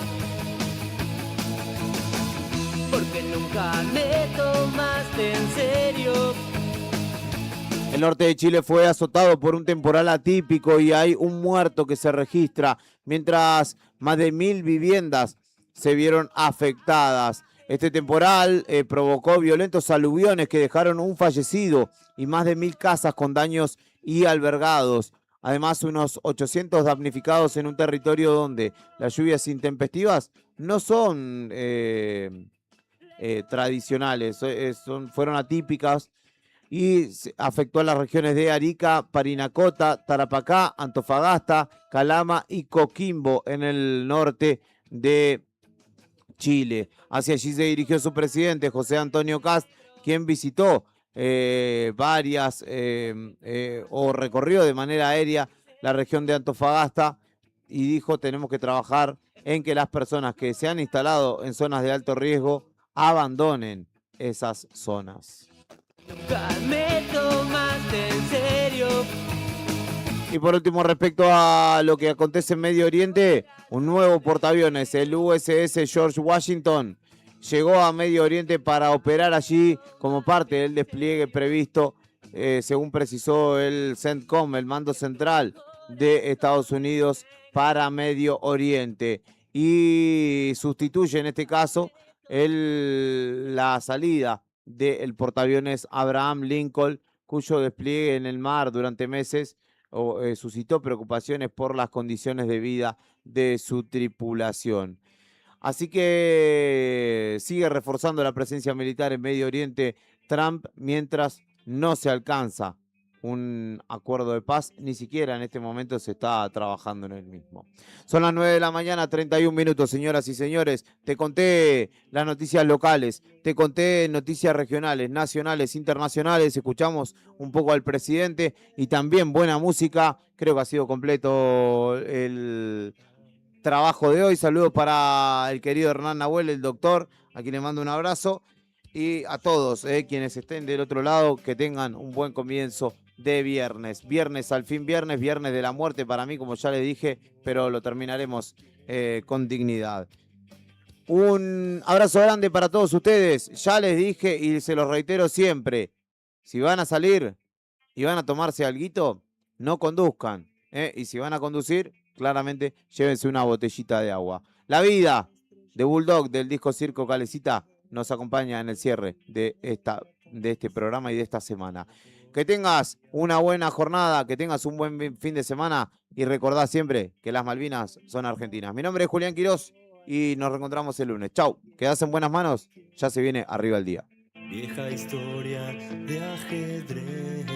Speaker 2: porque nunca me tomaste en serio.
Speaker 1: El norte de Chile fue azotado por un temporal atípico y hay un muerto que se registra, mientras más de 1000 viviendas se vieron afectadas. Este temporal provocó violentos aluviones que dejaron un fallecido y más de 1000 casas con daños y albergados. Además, unos 800 damnificados en un territorio donde las lluvias intempestivas no son tradicionales, fueron atípicas. y afectó a las regiones de Arica, Parinacota, Tarapacá, Antofagasta, Calama y Coquimbo en el norte de Chile. Hacia allí se dirigió su presidente, José Antonio Kast, quien visitó o recorrió de manera aérea la región de Antofagasta y dijo: tenemos que trabajar en que las personas que se han instalado en zonas de alto riesgo abandonen esas zonas.
Speaker 2: Me tomaste en serio.
Speaker 1: Y por último, respecto a lo que acontece en Medio Oriente, un nuevo portaaviones, el USS George Washington, llegó a Medio Oriente para operar allí como parte del despliegue previsto, según precisó el CENTCOM, el mando central de Estados Unidos para Medio Oriente. Y sustituye en este caso la salida del portaaviones Abraham Lincoln, cuyo despliegue en el mar durante meses suscitó preocupaciones por las condiciones de vida de su tripulación. Así que sigue reforzando la presencia militar en Medio Oriente Trump mientras no se alcanza un acuerdo de paz, ni siquiera en este momento se está trabajando en el mismo. Son las 9 de la mañana, 31 minutos, señoras y señores. Te conté las noticias locales, te conté noticias regionales, nacionales, internacionales. Escuchamos un poco al presidente y también buena música. Creo que ha sido completo el trabajo de hoy. Saludos para el querido Hernán Nahuel, el doctor, a quien le mando un abrazo. Y a todos quienes estén del otro lado, que tengan un buen comienzo de viernes. Viernes, al fin viernes, viernes de la muerte para mí, como ya les dije, pero lo terminaremos con dignidad. Un abrazo grande para todos ustedes. Ya les dije y se los reitero siempre, si van a salir y van a tomarse alguito, no conduzcan. Y si van a conducir, claramente llévense una botellita de agua. La vida de Bulldog del disco Circo Calecita nos acompaña en el cierre de este programa y de esta semana. Que tengas una buena jornada, que tengas un buen fin de semana y recordá siempre que las Malvinas son argentinas. Mi nombre es Julián Quirós y nos reencontramos el lunes. Chau, quedás en buenas manos, ya se viene arriba el día.
Speaker 3: Vieja historia de ajedrez.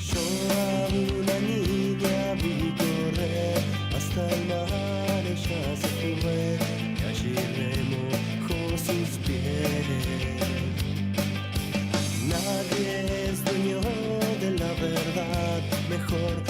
Speaker 3: Yo a una niña vi correr hasta el mar, ella se fue y allí remojó sus pies. Nadie es dueño de la verdad, mejor